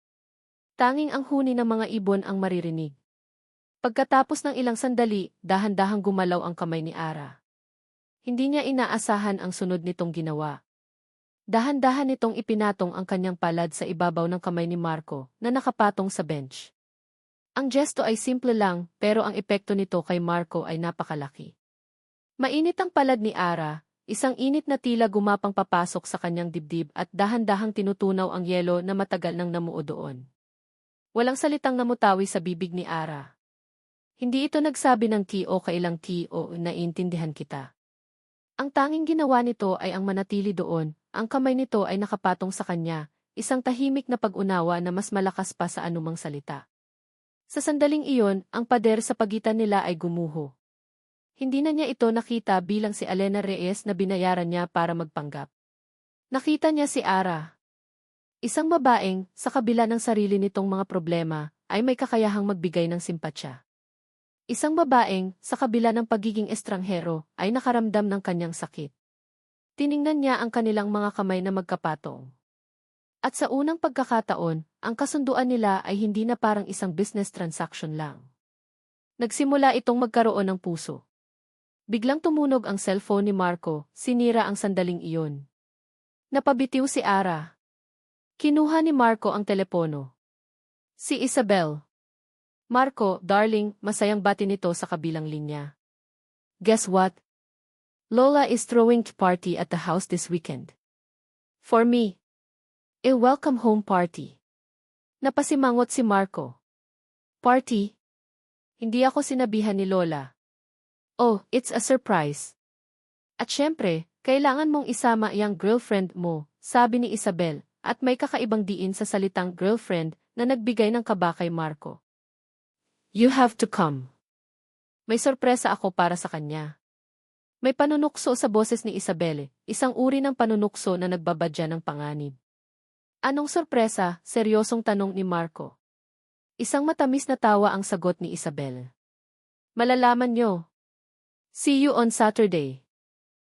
Tanging ang huni ng mga ibon ang maririnig. Pagkatapos ng ilang sandali, dahan-dahang gumalaw ang kamay ni Ara. Hindi niya inaasahan ang sunod nitong ginawa. Dahan-dahan nitong ipinatong ang kanyang palad sa ibabaw ng kamay ni Marco na nakapatong sa bench. Ang gesto ay simple lang, pero ang epekto nito kay Marco ay napakalaki. Mainit ang palad ni Ara, isang init na tila gumapang papasok sa kanyang dibdib at dahan-dahang tinutunaw ang yelo na matagal nang namuo doon. Walang salitang namutawi sa bibig ni Ara. Hindi ito nagsabi ng ki o kailang ki o naiintindihan kita. Ang tanging ginawa nito ay ang manatili doon, ang kamay nito ay nakapatong sa kanya, isang tahimik na pag-unawa na mas malakas pa sa anumang salita. Sa sandaling iyon, ang pader sa pagitan nila ay gumuho. Hindi na niya ito nakita bilang si Elena Reyes na binayaran niya para magpanggap. Nakita niya si Ara. Isang babaeng, sa kabila ng sarili nitong mga problema, ay may kakayahang magbigay ng simpatsya. Isang babaeng, sa kabila ng pagiging estranghero, ay nakaramdam ng kanyang sakit. Tiningnan niya ang kanilang mga kamay na magkapatong. At sa unang pagkakataon, ang kasunduan nila ay hindi na parang isang business transaction lang. Nagsimula itong magkaroon ng puso. Biglang tumunog ang cellphone ni Marco, sinira ang sandaling iyon. Napabitiw si Ara. Kinuha ni Marco ang telepono. Si Isabel. Marco, darling, masayang bati nito sa kabilang linya. Guess what? Lola is throwing a party at the house this weekend. For me. A welcome home party. Napasimangot si Marco. Party? Hindi ako sinabihan ni Lola. Oh, it's a surprise. At syempre, kailangan mong isama iyang girlfriend mo, sabi ni Isabel, at may kakaibang diin sa salitang girlfriend na nagbigay ng kaba kay Marco. You have to come. May sorpresa ako para sa kanya. May panunukso sa boses ni Isabel, isang uri ng panunukso na nagbabadya ng panganib. Anong sorpresa? Seryosong tanong ni Marco. Isang matamis na tawa ang sagot ni Isabel. Malalaman nyo. See you on Saturday.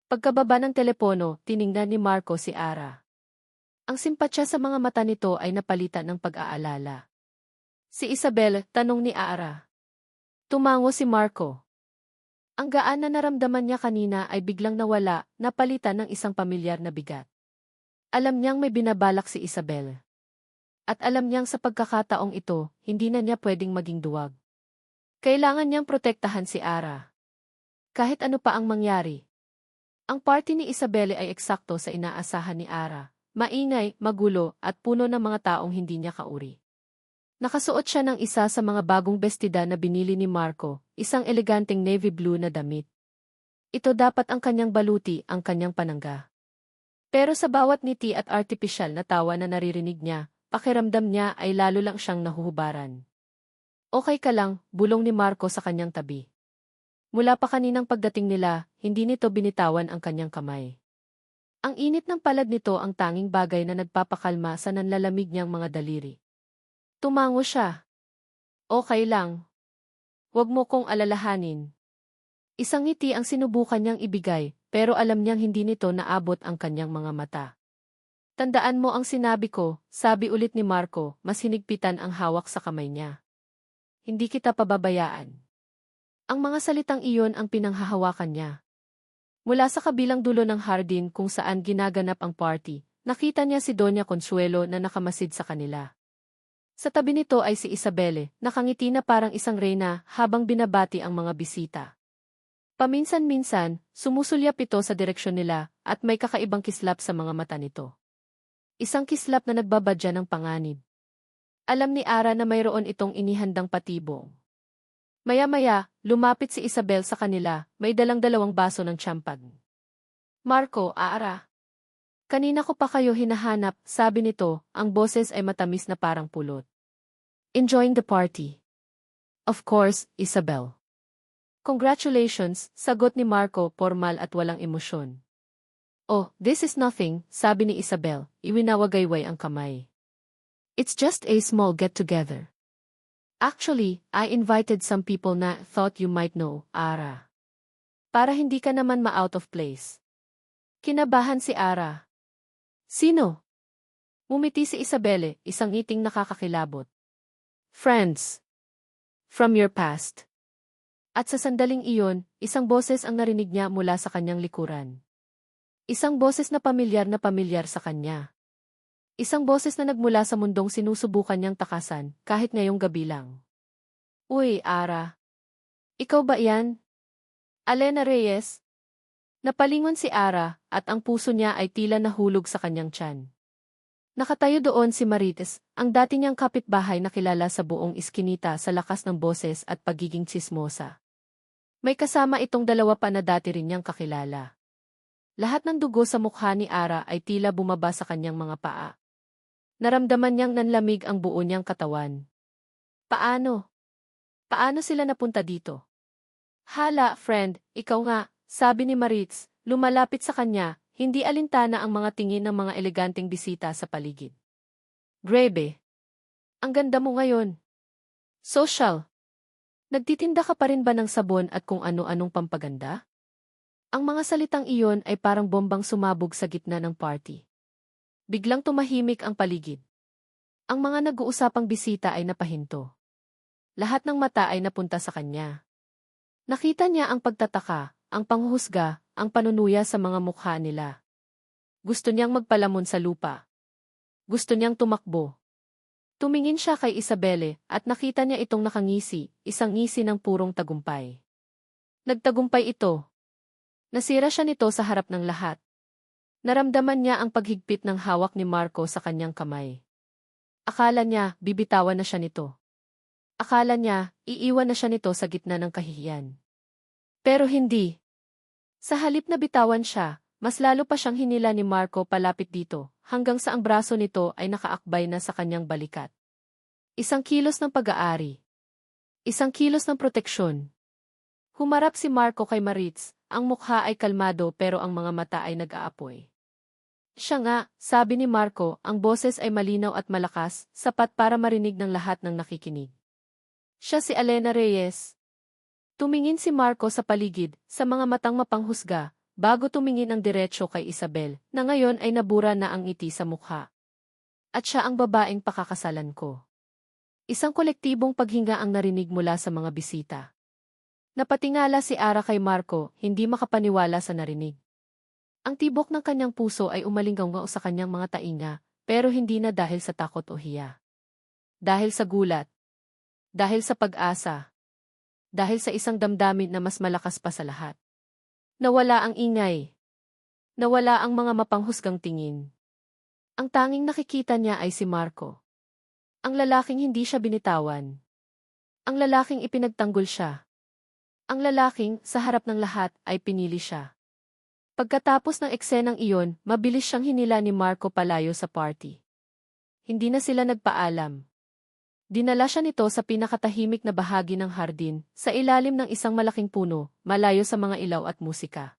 Pagkababa ng telepono, tiningnan ni Marco si Ara. Ang simpatsya sa mga mata nito ay napalitan ng pag-aalala. Si Isabel, tanong ni Ara. Tumango si Marco. Ang gaan na naramdaman niya kanina ay biglang nawala, napalitan ng isang pamilyar na bigat. Alam niyang may binabalak si Isabel. At alam niyang sa pagkakataong ito, hindi na niya pwedeng maging duwag. Kailangan niyang protektahan si Ara. Kahit ano pa ang mangyari. Ang party ni Isabel ay eksakto sa inaasahan ni Ara. Maingay, magulo, at puno ng mga taong hindi niya kauri. Nakasuot siya ng isa sa mga bagong bestida na binili ni Marco, isang eleganteng navy blue na damit. Ito dapat ang kanyang baluti, ang kanyang panangga. Pero sa bawat ngiti at artipisyal na tawa na naririnig niya, pakiramdam niya ay lalo lang siyang nahuhubaran. Okay ka lang, bulong ni Marco sa kanyang tabi. Mula pa kaninang pagdating nila, hindi nito binitawan ang kanyang kamay. Ang init ng palad nito ang tanging bagay na nagpapakalma sa nanlalamig niyang mga daliri. Tumango siya. Okay lang. Huwag mo kong alalahanin. Isang ngiti ang sinubukan niyang ibigay, pero alam niyang hindi nito naabot ang kanyang mga mata. Tandaan mo ang sinabi ko, sabi ulit ni Marco, mas hinigpitan ang hawak sa kamay niya. Hindi kita pababayaan. Ang mga salitang iyon ang pinanghahawakan niya. Mula sa kabilang dulo ng hardin kung saan ginaganap ang party, nakita niya si Doña Consuelo na nakamasid sa kanila. Sa tabi nito ay si Isabel, nakangiti na parang isang reyna habang binabati ang mga bisita. Paminsan-minsan, sumusulyap ito sa direksyon nila at may kakaibang kislap sa mga mata nito. Isang kislap na nagbabadya ng panganib. Alam ni Ara na mayroon itong inihandang patibong. Maya-maya, lumapit si Isabel sa kanila, may dalang-dalawang baso ng champagne. Marco, Ara. Kanina ko pa kayo hinahanap, sabi nito, ang boses ay matamis na parang pulot. Enjoying the party. Of course, Isabel. Congratulations, sagot ni Marco, formal at walang emosyon. Oh, this is nothing, sabi ni Isabel, iwinawagayway ang kamay. It's just a small get-together. Actually, I invited some people na thought you might know, Ara. Para hindi ka naman ma-out of place. Kinabahan si Ara. Sino? Mumiti si Isabel, isang ngiting nakakakilabot. Friends. From your past. At sa sandaling iyon, isang boses ang narinig niya mula sa kanyang likuran. Isang boses na pamilyar sa kanya. Isang boses na nagmula sa mundong sinusubukan niyang takasan, kahit ngayong gabi lang. Uy, Ara. Ikaw ba yan? Elena Reyes? Napalingon si Ara, at ang puso niya ay tila nahulog sa kanyang tiyan. Nakatayo doon si Marites, ang dati niyang kapitbahay na kilala sa buong iskinita sa lakas ng boses at pagiging tsismosa. May kasama itong dalawa pa na dati rin niyang kakilala. Lahat ng dugo sa mukha ni Ara ay tila bumaba sa kanyang mga paa. Naramdaman niyang nanlamig ang buo niyang katawan. Paano? Paano sila napunta dito? Hala, friend, ikaw nga, sabi ni Maritz, lumalapit sa kanya, hindi alintana ang mga tingin ng mga eleganteng bisita sa paligid. Grebe. Ang ganda mo ngayon. Social. Nagtitinda ka pa rin ba ng sabon at kung ano-anong pampaganda? Ang mga salitang iyon ay parang bombang sumabog sa gitna ng party. Biglang tumahimik ang paligid. Ang mga nag-uusapang bisita ay napahinto. Lahat ng mata ay napunta sa kanya. Nakita niya ang pagtataka, ang panghuhusga, ang panunuya sa mga mukha nila. Gusto niyang magpalamon sa lupa. Gusto niyang tumakbo. Tumingin siya kay Isabelle at nakita niya itong nakangisi, isang ngisi ng purong tagumpay. Nagtagumpay ito. Nasira siya nito sa harap ng lahat. Naramdaman niya ang paghigpit ng hawak ni Marco sa kanyang kamay. Akala niya, bibitawan na siya nito. Akala niya, iiwan na siya nito sa gitna ng kahihiyan. Pero hindi. Sa halip na bitawan siya, mas lalo pa siyang hinila ni Marco palapit dito, hanggang sa ang braso nito ay nakaakbay na sa kanyang balikat. Isang kilos ng pag-aari. Isang kilos ng proteksyon. Humarap si Marco kay Maritz, ang mukha ay kalmado pero ang mga mata ay nag-aapoy. Siya nga, sabi ni Marco, ang boses ay malinaw at malakas, sapat para marinig ng lahat ng nakikinig. Siya si Elena Reyes. Tumingin si Marco sa paligid, sa mga matang mapanghusga, bago tumingin ang diretsyo kay Isabel, na ngayon ay nabura na ang ngiti sa mukha. At siya ang babaeng pakakasalan ko. Isang kolektibong paghinga ang narinig mula sa mga bisita. Napatingala si Ara kay Marco, hindi makapaniwala sa narinig. Ang tibok ng kanyang puso ay umalinggaw sa kanyang mga tainga, pero hindi na dahil sa takot o hiya. Dahil sa gulat. Dahil sa pag-asa. Dahil sa isang damdamin na mas malakas pa sa lahat. Nawala ang ingay. Nawala ang mga mapanghusgang tingin. Ang tanging nakikita niya ay si Marco. Ang lalaking hindi siya binitawan. Ang lalaking ipinagtanggol siya. Ang lalaking, sa harap ng lahat, ay pinili siya. Pagkatapos ng eksenang iyon, mabilis siyang hinila ni Marco palayo sa party. Hindi na sila nagpaalam. Dinala siya nito sa pinakatahimik na bahagi ng hardin, sa ilalim ng isang malaking puno, malayo sa mga ilaw at musika.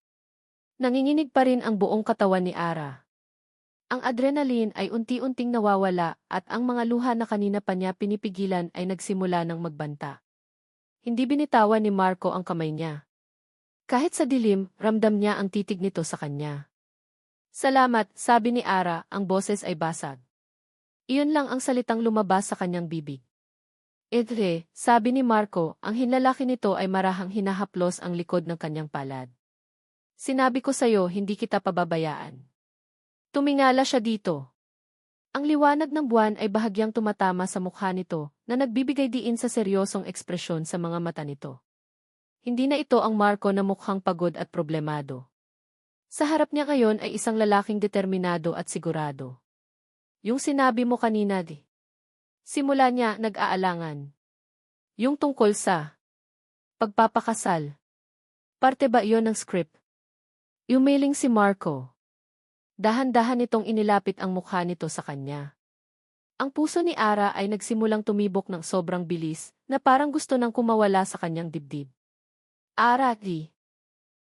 Nanginginig pa rin ang buong katawan ni Ara. Ang adrenaline ay unti-unting nawawala at ang mga luha na kanina pa niya pinipigilan ay nagsimula ng magbanta. Hindi binitawan ni Marco ang kamay niya. Kahit sa dilim, ramdam niya ang titig nito sa kanya. Salamat, sabi ni Ara, ang boses ay basag. Iyon lang ang salitang lumabas sa kanyang bibig. Edre, sabi ni Marco, ang hinlalaki nito ay marahang hinahaplos ang likod ng kanyang palad. Sinabi ko sa'yo, hindi kita pababayaan. Tumingala siya dito. Ang liwanag ng buwan ay bahagyang tumatama sa mukha nito, na nagbibigay diin sa seryosong ekspresyon sa mga mata nito. Hindi na ito ang Marco na mukhang pagod at problemado. Sa harap niya ngayon ay isang lalaking determinado at sigurado. Yung sinabi mo kanina Simula niya nag-aalangan. Yung tungkol sa pagpapakasal. Parte ba iyon ng script? Umiling si Marco. Dahan-dahan itong inilapit ang mukha nito sa kanya. Ang puso ni Ara ay nagsimulang tumibok ng sobrang bilis na parang gusto nang kumawala sa kanyang dibdib. Ara,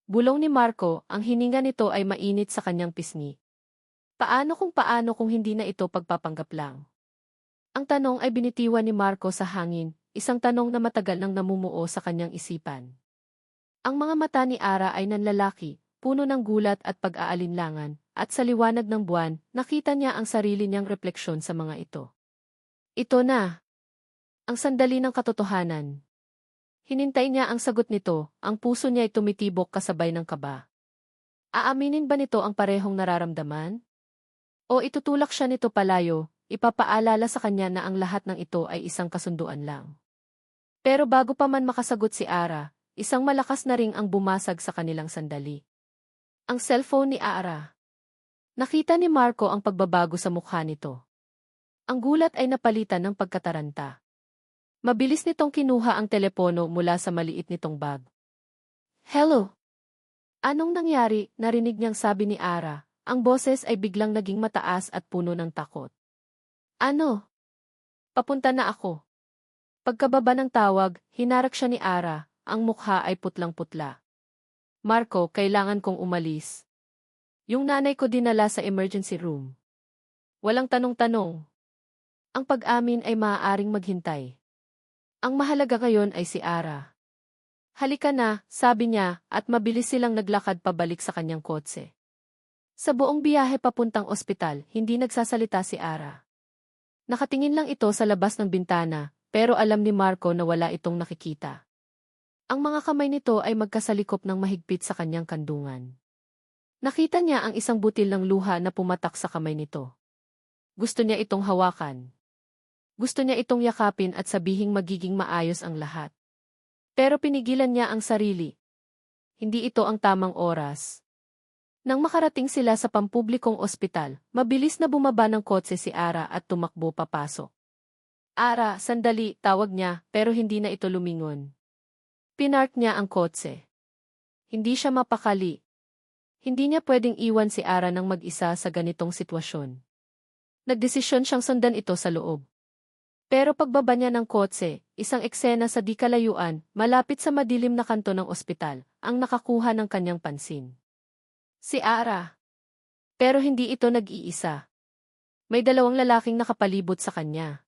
bulong ni Marco, ang hininga nito ay mainit sa kanyang pisngi. Paano kung hindi na ito pagpapanggap lang? Ang tanong ay binitiwan ni Marco sa hangin, isang tanong na matagal nang namumuo sa kanyang isipan. Ang mga mata ni Ara ay nanlalaki, puno ng gulat at pag-aalinlangan, at sa liwanag ng buwan, nakita niya ang sarili niyang refleksyon sa mga ito. Ito na. Ang sandali ng katotohanan. Hinintay niya ang sagot nito, ang puso niya ay tumitibok kasabay ng kaba. Aaminin ba nito ang parehong nararamdaman? O itutulak siya nito palayo, ipapaalala sa kanya na ang lahat ng ito ay isang kasunduan lang. Pero bago pa man makasagot si Ara, isang malakas na ring ang bumasag sa kanilang sandali. Ang cellphone ni Ara. Nakita ni Marco ang pagbabago sa mukha nito. Ang gulat ay napalitan ng pagkataranta. Mabilis nitong kinuha ang telepono mula sa maliit nitong bag. Hello? Anong nangyari? Narinig niyang sabi ni Ara. Ang boses ay biglang naging mataas at puno ng takot. Ano? Papunta na ako. Pagkababa ng tawag, hinarak siya ni Ara. Ang mukha ay putlang-putla. Marco, kailangan kong umalis. Yung nanay ko dinala sa emergency room. Walang tanong-tanong. Ang pag-amin ay maaaring maghintay. Ang mahalaga ngayon ay si Ara. Halika na, sabi niya, at mabilis silang naglakad pabalik sa kanyang kotse. Sa buong biyahe papuntang ospital, hindi nagsasalita si Ara. Nakatingin lang ito sa labas ng bintana, pero alam ni Marco na wala itong nakikita. Ang mga kamay nito ay magkasalikop ng mahigpit sa kanyang kandungan. Nakita niya ang isang butil ng luha na pumatak sa kamay nito. Gusto niya itong hawakan. Gusto niya itong yakapin at sabihing magiging maayos ang lahat. Pero pinigilan niya ang sarili. Hindi ito ang tamang oras. Nang makarating sila sa pampublikong ospital, mabilis na bumaba ng kotse si Ara at tumakbo papasok. Ara, sandali, tawag niya, pero hindi na ito lumingon. Pinark niya ang kotse. Hindi siya mapakali. Hindi niya pwedeng iwan si Ara ng mag-isa sa ganitong sitwasyon. Nagdesisyon siyang sundan ito sa loob. Pero pagbaba niya ng kotse, isang eksena sa di kalayuan, malapit sa madilim na kanto ng ospital, ang nakakuha ng kanyang pansin. Si Ara. Pero hindi ito nag-iisa. May dalawang lalaking nakapalibot sa kanya.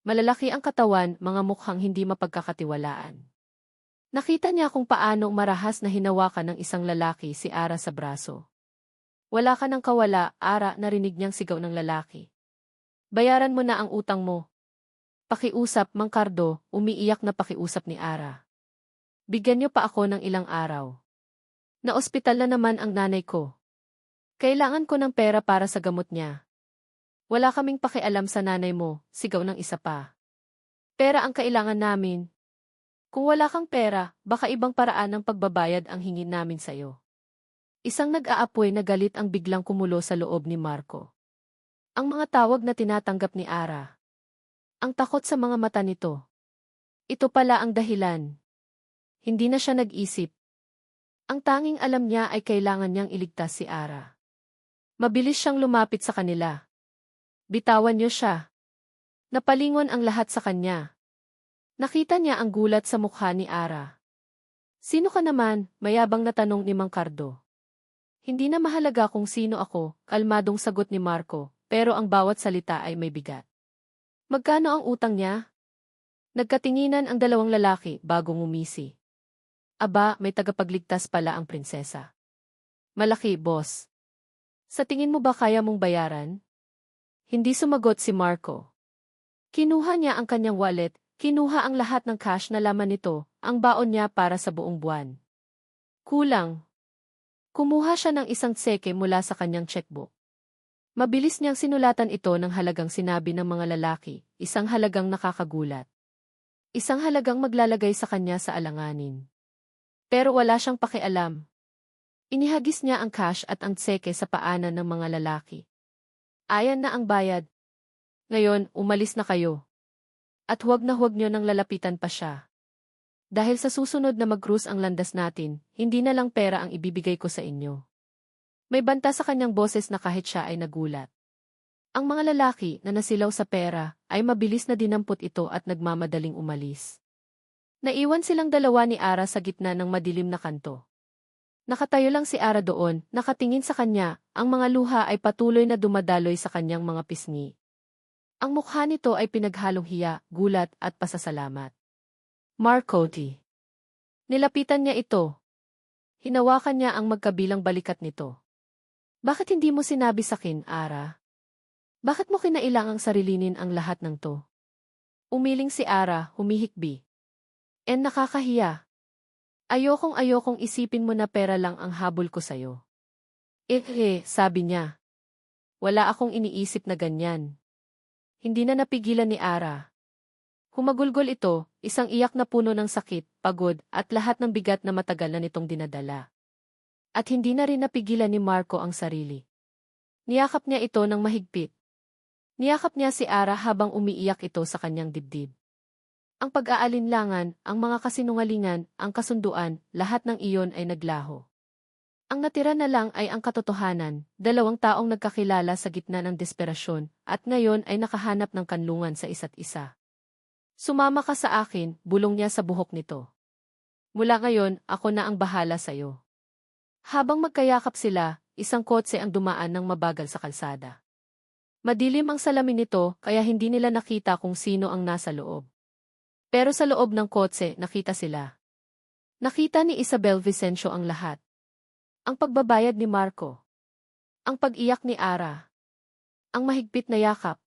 Malalaki ang katawan, mga mukhang hindi mapagkakatiwalaan. Nakita niya kung paano marahas na hinawakan ng isang lalaki si Ara sa braso. Wala ka ng kawala, Ara, narinig niyang sigaw ng lalaki. Bayaran mo na ang utang mo. Pakiusap, Mang Cardo, umiiyak na pakiusap ni Ara. Bigyan niyo pa ako ng ilang araw. Na-ospital na naman ang nanay ko. Kailangan ko ng pera para sa gamot niya. Wala kaming pakialam sa nanay mo, sigaw ng isa pa. Pera ang kailangan namin. Kung wala kang pera, baka ibang paraan ng pagbabayad ang hingin namin sa'yo. Isang nag-aapoy na galit ang biglang kumulo sa loob ni Marco. Ang mga tawag na tinatanggap ni Ara. Ang takot sa mga mata nito. Ito pala ang dahilan. Hindi na siya nag-isip. Ang tanging alam niya ay kailangan niyang iligtas si Ara. Mabilis siyang lumapit sa kanila. Bitawan niyo siya. Napalingon ang lahat sa kanya. Nakita niya ang gulat sa mukha ni Ara. Sino ka naman? Mayabang na tanong ni Mang Cardo. Hindi na mahalaga kung sino ako, kalmadong sagot ni Marco, pero ang bawat salita ay may bigat. Magkano ang utang niya? Nagkatinginan ang dalawang lalaki bago ngumisi. Aba, may tagapagligtas pala ang prinsesa. Malaki, boss. Sa tingin mo ba kaya mong bayaran? Hindi sumagot si Marco. Kinuha niya ang kanyang wallet, kinuha ang lahat ng cash na laman nito, ang baon niya para sa buong buwan. Kulang. Kumuha siya ng isang tseke mula sa kanyang checkbook. Mabilis niyang sinulatan ito ng halagang sinabi ng mga lalaki, isang halagang nakakagulat. Isang halagang maglalagay sa kanya sa alanganin. Pero wala siyang pakialam. Inihagis niya ang cash at ang tseke sa paanan ng mga lalaki. Ayan na ang bayad. Ngayon, umalis na kayo. At huwag niyo nang lalapitan pa siya. Dahil sa susunod na mag-cruise ang landas natin, hindi na lang pera ang ibibigay ko sa inyo. May banta sa kanyang boses na kahit siya ay nagulat. Ang mga lalaki na nasilaw sa pera ay mabilis na dinampot ito at nagmamadaling umalis. Naiwan silang dalawa ni Ara sa gitna ng madilim na kanto. Nakatayo lang si Ara doon, nakatingin sa kanya, ang mga luha ay patuloy na dumadaloy sa kanyang mga pisngi. Ang mukha nito ay pinaghalong hiya, gulat at pasasalamat. Marco T. Nilapitan niya ito. Hinawakan niya ang magkabilang balikat nito. Bakit hindi mo sinabi sa akin, Ara? Bakit mo kinailangang sarilinin ang lahat ng to? Umiling si Ara, humihikbi. Nakakahiya. Ayokong isipin mo na pera lang ang habol ko sa'yo. Sabi niya. Wala akong iniisip na ganyan. Hindi na napigilan ni Ara. Humagulgol ito, isang iyak na puno ng sakit, pagod, at lahat ng bigat na matagal na nitong dinadala. At hindi na rin napigilan ni Marco ang sarili. Niyakap niya ito ng mahigpit. Niyakap niya si Ara habang umiiyak ito sa kanyang dibdib. Ang pag-aalinlangan, ang mga kasinungalingan, ang kasunduan, lahat ng iyon ay naglaho. Ang natira na lang ay ang katotohanan, dalawang taong nagkakilala sa gitna ng desperasyon, at ngayon ay nakahanap ng kanlungan sa isa't isa. Sumama ka sa akin, bulong niya sa buhok nito. Mula ngayon, ako na ang bahala sa'yo. Habang magkayakap sila, isang kotse ang dumaan ng mabagal sa kalsada. Madilim ang salamin nito, kaya hindi nila nakita kung sino ang nasa loob. Pero sa loob ng kotse, nakita sila. Nakita ni Isabel Vicencio ang lahat. Ang pagbabayad ni Marco. Ang pag-iyak ni Ara. Ang mahigpit na yakap.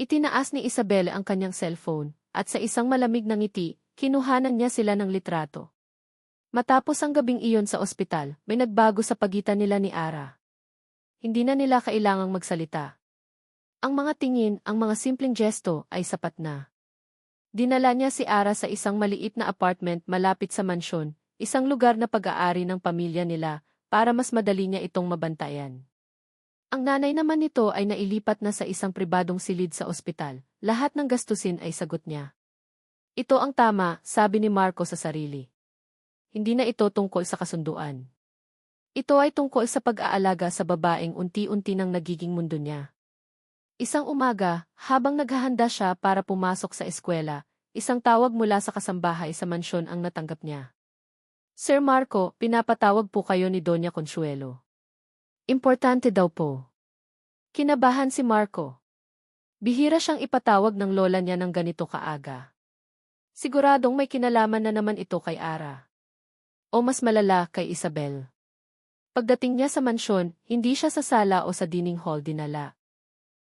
Itinaas ni Isabel ang kanyang cellphone, at sa isang malamig na ngiti, kinuhanan niya sila ng litrato. Matapos ang gabing iyon sa ospital, may nagbago sa pagitan nila ni Ara. Hindi na nila kailangang magsalita. Ang mga tingin, ang mga simpleng gesto ay sapat na. Dinala niya si Ara sa isang maliit na apartment malapit sa mansyon, isang lugar na pag-aari ng pamilya nila, para mas madali niya itong mabantayan. Ang nanay naman nito ay nailipat na sa isang pribadong silid sa ospital, lahat ng gastusin ay sagot niya. Ito ang tama, sabi ni Marco sa sarili. Hindi na ito tungkol sa kasunduan. Ito ay tungkol sa pag-aalaga sa babaeng unti-unti nang nagiging mundo niya. Isang umaga, habang naghahanda siya para pumasok sa eskwela, isang tawag mula sa kasambahay sa mansyon ang natanggap niya. Sir Marco, pinapatawag po kayo ni Doña Consuelo. Importante daw po. Kinabahan si Marco. Bihira siyang ipatawag ng lola niya ng ganito kaaga. Siguradong may kinalaman na naman ito kay Ara. O mas malala kay Isabel. Pagdating niya sa mansyon, hindi siya sa sala o sa dining hall dinala.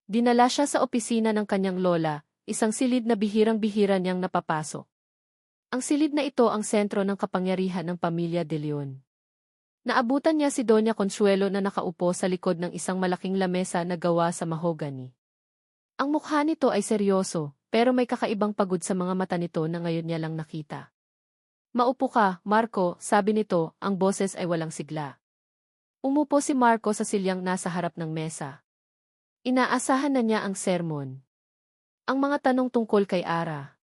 Dinala siya sa opisina ng kanyang lola, isang silid na bihirang-bihira niyang napapasok. Ang silid na ito ang sentro ng kapangyarihan ng pamilya De Leon. Naabutan niya si Doña Consuelo na nakaupo sa likod ng isang malaking lamesa na gawa sa mahogany. Ang mukha nito ay seryoso, pero may kakaibang pagod sa mga mata nito na ngayon niya lang nakita. Maupo ka, Marco, sabi nito, ang boses ay walang sigla. Umupo si Marco sa silyang nasa harap ng mesa. Inaasahan na niya ang sermon. Ang mga tanong tungkol kay Ara.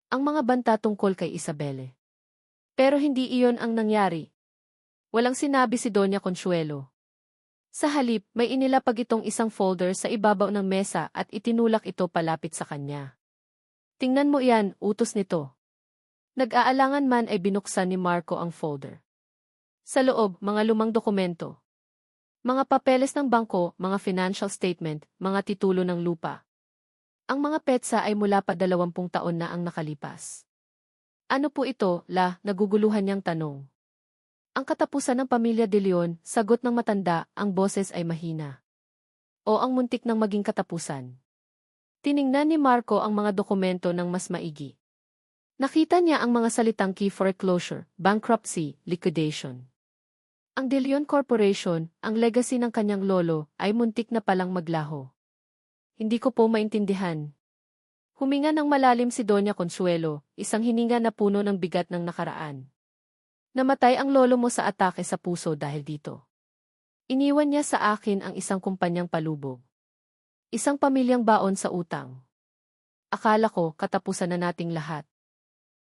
Ang mga banta tungkol kay Isabelle. Pero hindi iyon ang nangyari. Walang sinabi si Doña Consuelo. Sa halip, may inilapag itong isang folder sa ibabaw ng mesa at itinulak ito palapit sa kanya. Tingnan mo iyan, utos nito. Nag-aalangan man ay binuksan ni Marco ang folder. Sa loob, mga lumang dokumento. Mga papeles ng bangko, mga financial statement, mga titulo ng lupa. Ang mga petsa ay mula pa 20 taon na ang nakalipas. Ano po ito, naguguluhan niyang tanong. Ang katapusan ng pamilya De Leon, sagot ng matanda, ang boses ay mahina. O ang muntik ng maging katapusan. Tiningnan ni Marco ang mga dokumento ng mas maigi. Nakita niya ang mga salitang key foreclosure, bankruptcy, liquidation. Ang De Leon Corporation, ang legacy ng kanyang lolo, ay muntik na palang maglaho. Hindi ko po maintindihan. Huminga ng malalim si Doña Consuelo, isang hininga na puno ng bigat ng nakaraan. Namatay ang lolo mo sa atake sa puso dahil dito. Iniwan niya sa akin ang isang kumpanyang palubog. Isang pamilyang baon sa utang. Akala ko katapusan na nating lahat.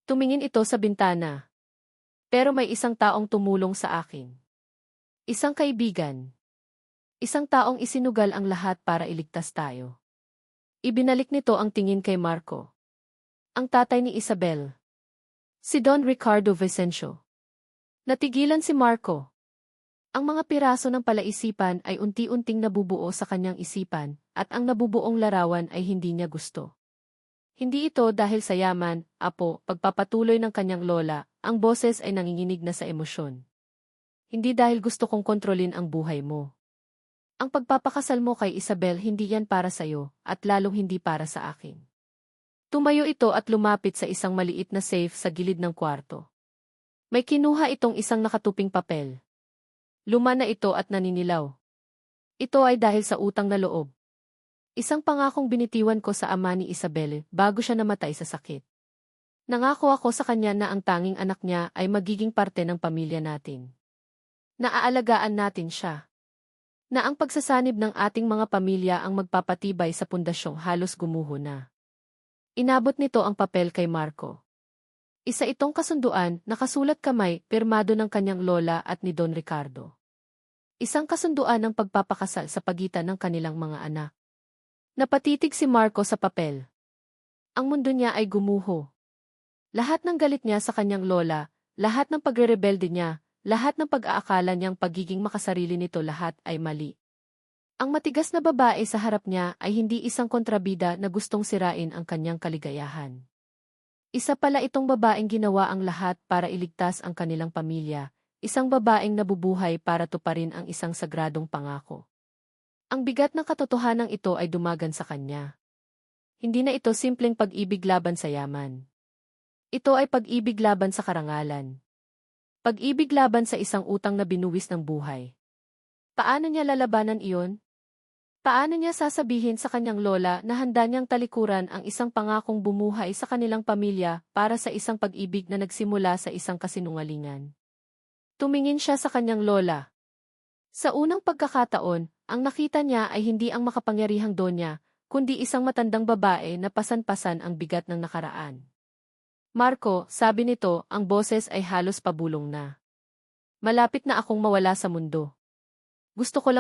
Tumingin ito sa bintana. Pero may isang taong tumulong sa akin. Isang kaibigan. Isang taong isinugal ang lahat para iligtas tayo. Ibinalik nito ang tingin kay Marco. Ang tatay ni Isabel. Si Don Ricardo Vicencio. Natigilan si Marco. Ang mga piraso ng palaisipan ay unti-unting nabubuo sa kanyang isipan, at ang nabubuong larawan ay hindi niya gusto. Hindi ito dahil sa yaman, apo, pagpapatuloy ng kanyang lola, ang boses ay nanginginig na sa emosyon. Hindi dahil gusto kong kontrolin ang buhay mo. Ang pagpapakasal mo kay Isabel hindi yan para sa'yo, at lalong hindi para sa akin. Tumayo ito at lumapit sa isang maliit na safe sa gilid ng kwarto. May kinuha itong isang nakatuping papel. Luma na ito at naninilaw. Ito ay dahil sa utang na loob. Isang pangakong binitiwan ko sa ama ni Isabel bago siya namatay sa sakit. Nangako ako sa kanya na ang tanging anak niya ay magiging parte ng pamilya natin. Naaalagaan natin siya. Na ang pagsasanib ng ating mga pamilya ang magpapatibay sa pundasyong halos gumuho na. Inabot nito ang papel kay Marco. Isa itong kasunduan, nakasulat kamay, pirmado ng kanyang lola at ni Don Ricardo. Isang kasunduan ng pagpapakasal sa pagitan ng kanilang mga anak. Napatitig si Marco sa papel. Ang mundo niya ay gumuho. Lahat ng galit niya sa kanyang lola, lahat ng pagrerebelde niya, lahat ng pag-aakala niyang pagiging makasarili nito lahat ay mali. Ang matigas na babae sa harap niya ay hindi isang kontrabida na gustong sirain ang kanyang kaligayahan. Isa pala itong babaeng ginawa ang lahat para iligtas ang kanilang pamilya, isang babaeng nabubuhay para tuparin ang isang sagradong pangako. Ang bigat ng katotohanan ito ay dumagan sa kanya. Hindi na ito simpleng pag-ibig laban sa yaman. Ito ay pag-ibig laban sa karangalan. Pag-ibig laban sa isang utang na binuwis ng buhay. Paano niya lalabanan iyon? Paano niya sasabihin sa kanyang lola na handa niyang talikuran ang isang pangakong bumuhay sa kanilang pamilya para sa isang pag-ibig na nagsimula sa isang kasinungalingan? Tumingin siya sa kanyang lola. Sa unang pagkakataon, ang nakita niya ay hindi ang makapangyarihang donya, kundi isang matandang babae na pasan-pasan ang bigat ng nakaraan. Marco, sabi nito, ang boses ay halos pabulong na. Malapit na akong mawala sa mundo. Gusto ko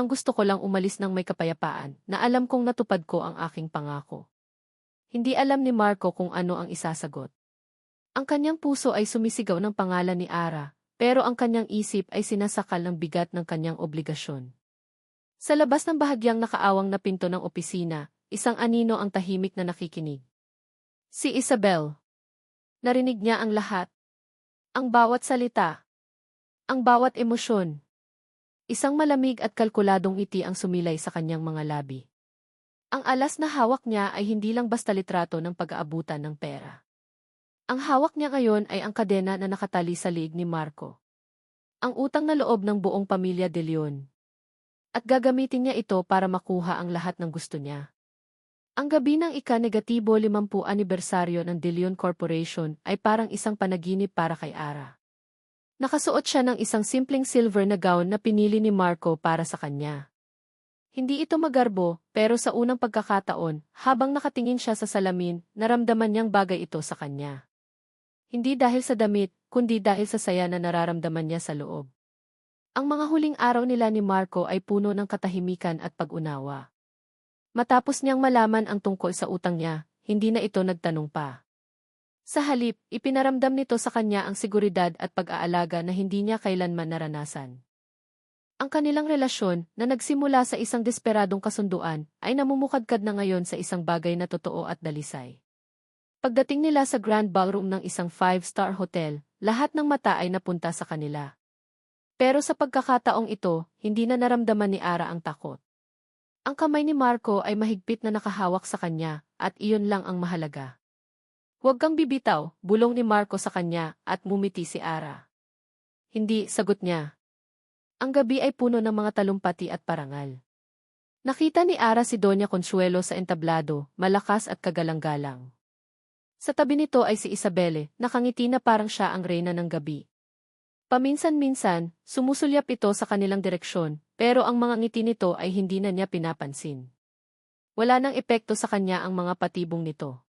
lang umalis ng may kapayapaan, na alam kong natupad ko ang aking pangako. Hindi alam ni Marco kung ano ang isasagot. Ang kanyang puso ay sumisigaw ng pangalan ni Ara, pero ang kanyang isip ay sinasakal ng bigat ng kanyang obligasyon. Sa labas ng bahagyang nakaawang na pinto ng opisina, isang anino ang tahimik na nakikinig. Si Isabel. Narinig niya ang lahat. Ang bawat salita. Ang bawat emosyon. Isang malamig at kalkuladong ngiti ang sumilay sa kanyang mga labi. Ang alas na hawak niya ay hindi lang basta litrato ng pag-aabutan ng pera. Ang hawak niya ngayon ay ang kadena na nakatali sa liig ni Marco. Ang utang na loob ng buong pamilya De Leon. At gagamitin niya ito para makuha ang lahat ng gusto niya. Ang gabi ng ika-negatibo 50 anibersaryo ng De Leon Corporation ay parang isang panaginip para kay Ara. Nakasuot siya ng isang simpleng silver na gown na pinili ni Marco para sa kanya. Hindi ito magarbo, pero sa unang pagkakataon, habang nakatingin siya sa salamin, naramdaman niyang bagay ito sa kanya. Hindi dahil sa damit, kundi dahil sa saya na nararamdaman niya sa loob. Ang mga huling araw nila ni Marco ay puno ng katahimikan at pag-unawa. Matapos niyang malaman ang tungkol sa utang niya, hindi na ito nagtanong pa. Sa halip, ipinaramdam nito sa kanya ang seguridad at pag-aalaga na hindi niya kailanman naranasan. Ang kanilang relasyon, na nagsimula sa isang desperadong kasunduan, ay namumukadkad na ngayon sa isang bagay na totoo at dalisay. Pagdating nila sa Grand Ballroom ng isang 5-star hotel, lahat ng mata ay napunta sa kanila. Pero sa pagkakataong ito, hindi na naramdaman ni Ara ang takot. Ang kamay ni Marco ay mahigpit na nakahawak sa kanya, at iyon lang ang mahalaga. Huwag kang bibitaw, bulong ni Marco sa kanya, at ngumiti si Ara. Hindi, sagot niya. Ang gabi ay puno ng mga talumpati at parangal. Nakita ni Ara si Doña Consuelo sa entablado, malakas at kagalang-galang. Sa tabi nito ay si Isabelle, nakangiti na parang siya ang reyna ng gabi. Paminsan-minsan, sumusulyap ito sa kanilang direksyon, pero ang mga ngiti nito ay hindi na niya pinapansin. Wala nang epekto sa kanya ang mga patibong nito.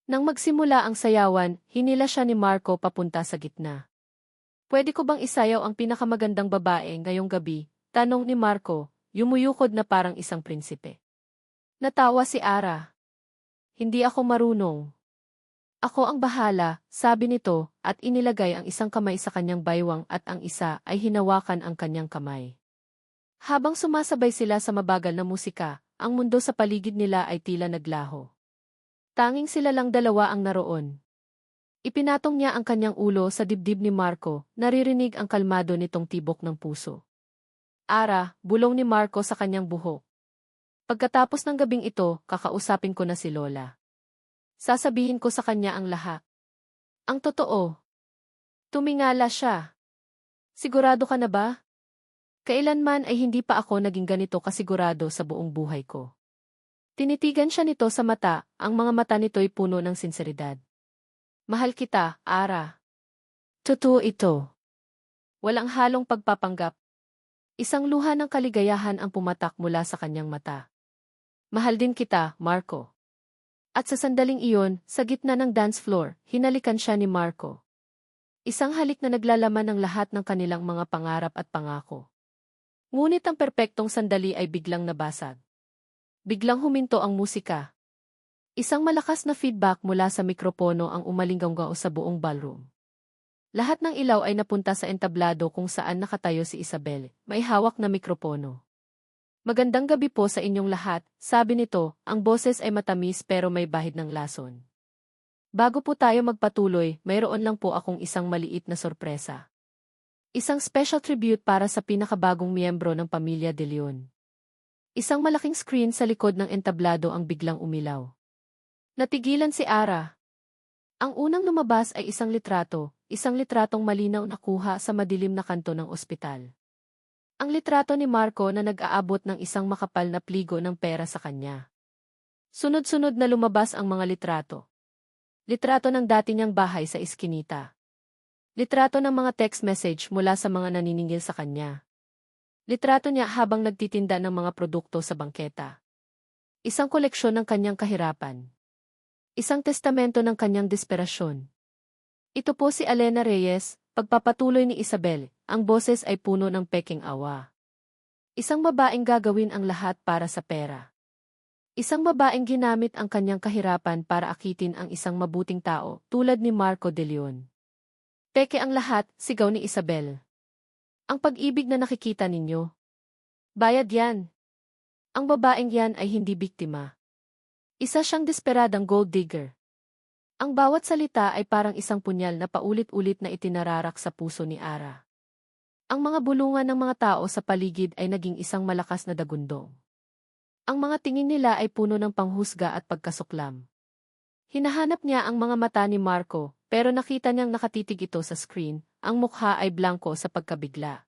Nang magsimula ang sayawan, hinila siya ni Marco papunta sa gitna. Pwede ko bang isayaw ang pinakamagandang babae ngayong gabi? Tanong ni Marco, yumuyukod na parang isang prinsipe. Natawa si Ara. Hindi ako marunong. Ako ang bahala, sabi nito, at inilagay ang isang kamay sa kanyang baywang at ang isa ay hinawakan ang kanyang kamay. Habang sumasabay sila sa mabagal na musika, ang mundo sa paligid nila ay tila naglaho. Tanging sila lang dalawa ang naroon. Ipinatong niya ang kanyang ulo sa dibdib ni Marco, naririnig ang kalmado nitong tibok ng puso. Ara, bulong ni Marco sa kanyang buhok. Pagkatapos ng gabing ito, kakausapin ko na si Lola. Sasabihin ko sa kanya ang lahat. Ang totoo. Tumingala siya. Sigurado ka na ba? Kailanman ay hindi pa ako naging ganito kasigurado sa buong buhay ko. Tinitigan siya nito sa mata, ang mga mata nito'y puno ng sinseridad. Mahal kita, Ara. Totoo ito. Walang halong pagpapanggap, Isang luha ng kaligayahan ang pumatak mula sa kanyang mata. Mahal din kita, Marco. At sa sandaling iyon, sa gitna ng dance floor, hinalikan siya ni Marco. Isang halik na naglalaman ng lahat ng kanilang mga pangarap at pangako. Ngunit ang perpektong sandali ay biglang nabasag. Biglang huminto ang musika. Isang malakas na feedback mula sa mikropono ang umalingganggaw sa buong ballroom. Lahat ng ilaw ay napunta sa entablado kung saan nakatayo si Isabel, may hawak na mikropono. Magandang gabi po sa inyong lahat, sabi nito, ang boses ay matamis pero may bahid ng lason. Bago po tayo magpatuloy, mayroon lang po akong isang maliit na sorpresa. Isang special tribute para sa pinakabagong miyembro ng Pamilya De Leon. Isang malaking screen sa likod ng entablado ang biglang umilaw. Natigilan si Ara. Ang unang lumabas ay isang litratong malinaw na kuha sa madilim na kanto ng ospital. Ang litrato ni Marco na nag-aabot ng isang makapal na pligo ng pera sa kanya. Sunod-sunod na lumabas ang mga litrato. Litrato ng dati niyang bahay sa Eskinita. Litrato ng mga text message mula sa mga naniningil sa kanya. Litrato niya habang nagtitinda ng mga produkto sa bangketa. Isang koleksyon ng kanyang kahirapan. Isang testamento ng kanyang desperasyon. Ito po si Alena Reyes, pagpapatuloy ni Isabel, ang boses ay puno ng peking awa. Isang babaeng gagawin ang lahat para sa pera. Isang babaeng ginamit ang kanyang kahirapan para akitin ang isang mabuting tao, tulad ni Marco De Leon. Peke ang lahat, sigaw ni Isabel. Ang pag-ibig na nakikita ninyo. Bayad yan. Ang babaeng yan ay hindi biktima. Isa siyang desperadang gold digger. Ang bawat salita ay parang isang punyal na paulit-ulit na itinararak sa puso ni Ara. Ang mga bulungan ng mga tao sa paligid ay naging isang malakas na dagundong. Ang mga tingin nila ay puno ng panghusga at pagkasuklam. Hinahanap niya ang mga mata ni Marco, pero nakita niyang nakatitig ito sa screen, ang mukha ay blanko sa pagkabigla.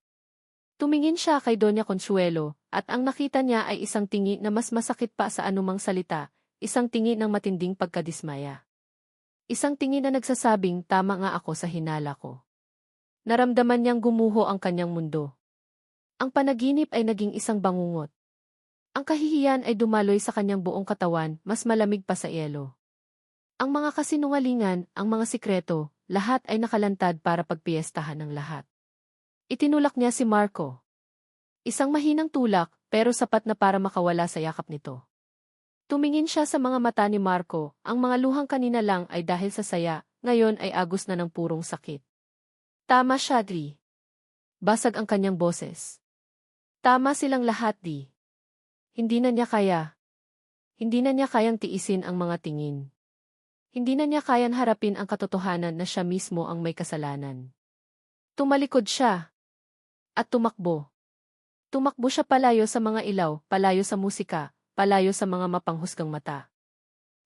Tumingin siya kay Doña Consuelo, at ang nakita niya ay isang tingi na mas masakit pa sa anumang salita, isang tingi ng matinding pagkadismaya. Isang tingi na nagsasabing tama nga ako sa hinala ko. Naramdaman niyang gumuho ang kanyang mundo. Ang panaginip ay naging isang bangungot. Ang kahihiyan ay dumaloy sa kanyang buong katawan, mas malamig pa sa yelo. Ang mga kasinungalingan, ang mga sikreto, lahat ay nakalantad para pagpiestahan ng lahat. Itinulak niya si Marco. Isang mahinang tulak, pero sapat na para makawala sa yakap nito. Tumingin siya sa mga mata ni Marco, ang mga luhang kanina lang ay dahil sa saya, ngayon ay agos na ng purong sakit. Tama siya, Dri. Basag ang kanyang boses. Tama silang lahat, Di. Hindi na niya kaya. Hindi na niya kayang tiisin ang mga tingin. Hindi na niya kayang harapin ang katotohanan na siya mismo ang may kasalanan. Tumalikod siya. At tumakbo. Tumakbo siya palayo sa mga ilaw, palayo sa musika, palayo sa mga mapanghusgang mata.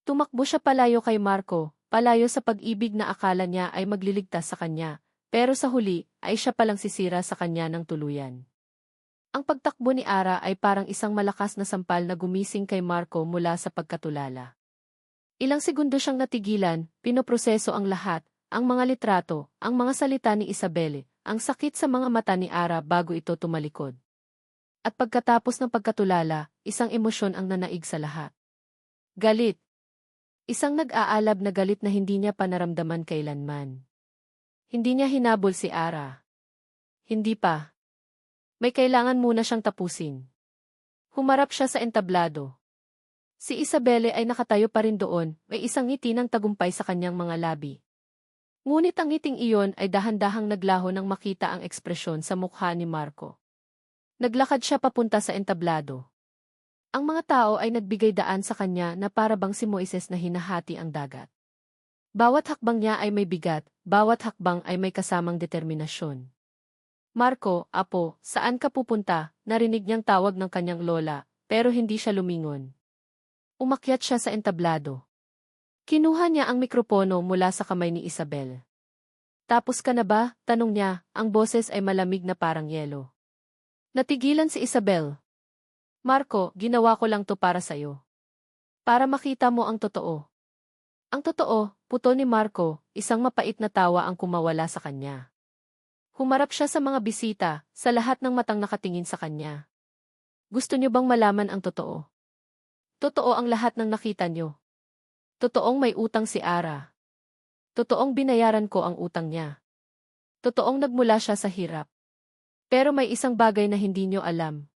Tumakbo siya palayo kay Marco, palayo sa pag-ibig na akala niya ay magliligtas sa kanya, pero sa huli ay siya palang sisira sa kanya ng tuluyan. Ang pagtakbo ni Ara ay parang isang malakas na sampal na gumising kay Marco mula sa pagkatulala. Ilang segundo siyang natigilan, pinoproseso ang lahat, ang mga litrato, ang mga salita ni Isabel, ang sakit sa mga mata ni Ara bago ito tumalikod. At pagkatapos ng pagkatulala, isang emosyon ang nanaig sa lahat. Galit. Isang nag-aalab na galit na hindi niya panaramdaman kailanman. Hindi niya hinabol si Ara. Hindi pa. May kailangan muna siyang tapusin. Humarap siya sa entablado. Si Isabelle ay nakatayo pa rin doon, may isang ngiti ng tagumpay sa kanyang mga labi. Ngunit ang ngiting iyon ay dahan-dahang naglaho nang makita ang ekspresyon sa mukha ni Marco. Naglakad siya papunta sa entablado. Ang mga tao ay nagbigay daan sa kanya na para bang si Moises na hinahati ang dagat. Bawat hakbang niya ay may bigat, bawat hakbang ay may kasamang determinasyon. Marco, apo, saan ka pupunta? Narinig niyang tawag ng kanyang lola, pero hindi siya lumingon. Umakyat siya sa entablado. Kinuha niya ang mikropono mula sa kamay ni Isabel. Tapos ka na ba? Tanong niya, ang boses ay malamig na parang yelo. Natigilan si Isabel. Marco, ginawa ko lang to para sa'yo. Para makita mo ang totoo. Ang totoo, puto ni Marco, isang mapait na tawa ang kumawala sa kanya. Humarap siya sa mga bisita, sa lahat ng matang nakatingin sa kanya. Gusto niyo bang malaman ang totoo? Totoo ang lahat ng nakita niyo. Totoong may utang si Ara. Totoong binayaran ko ang utang niya. Totoong nagmula siya sa hirap. Pero may isang bagay na hindi niyo alam.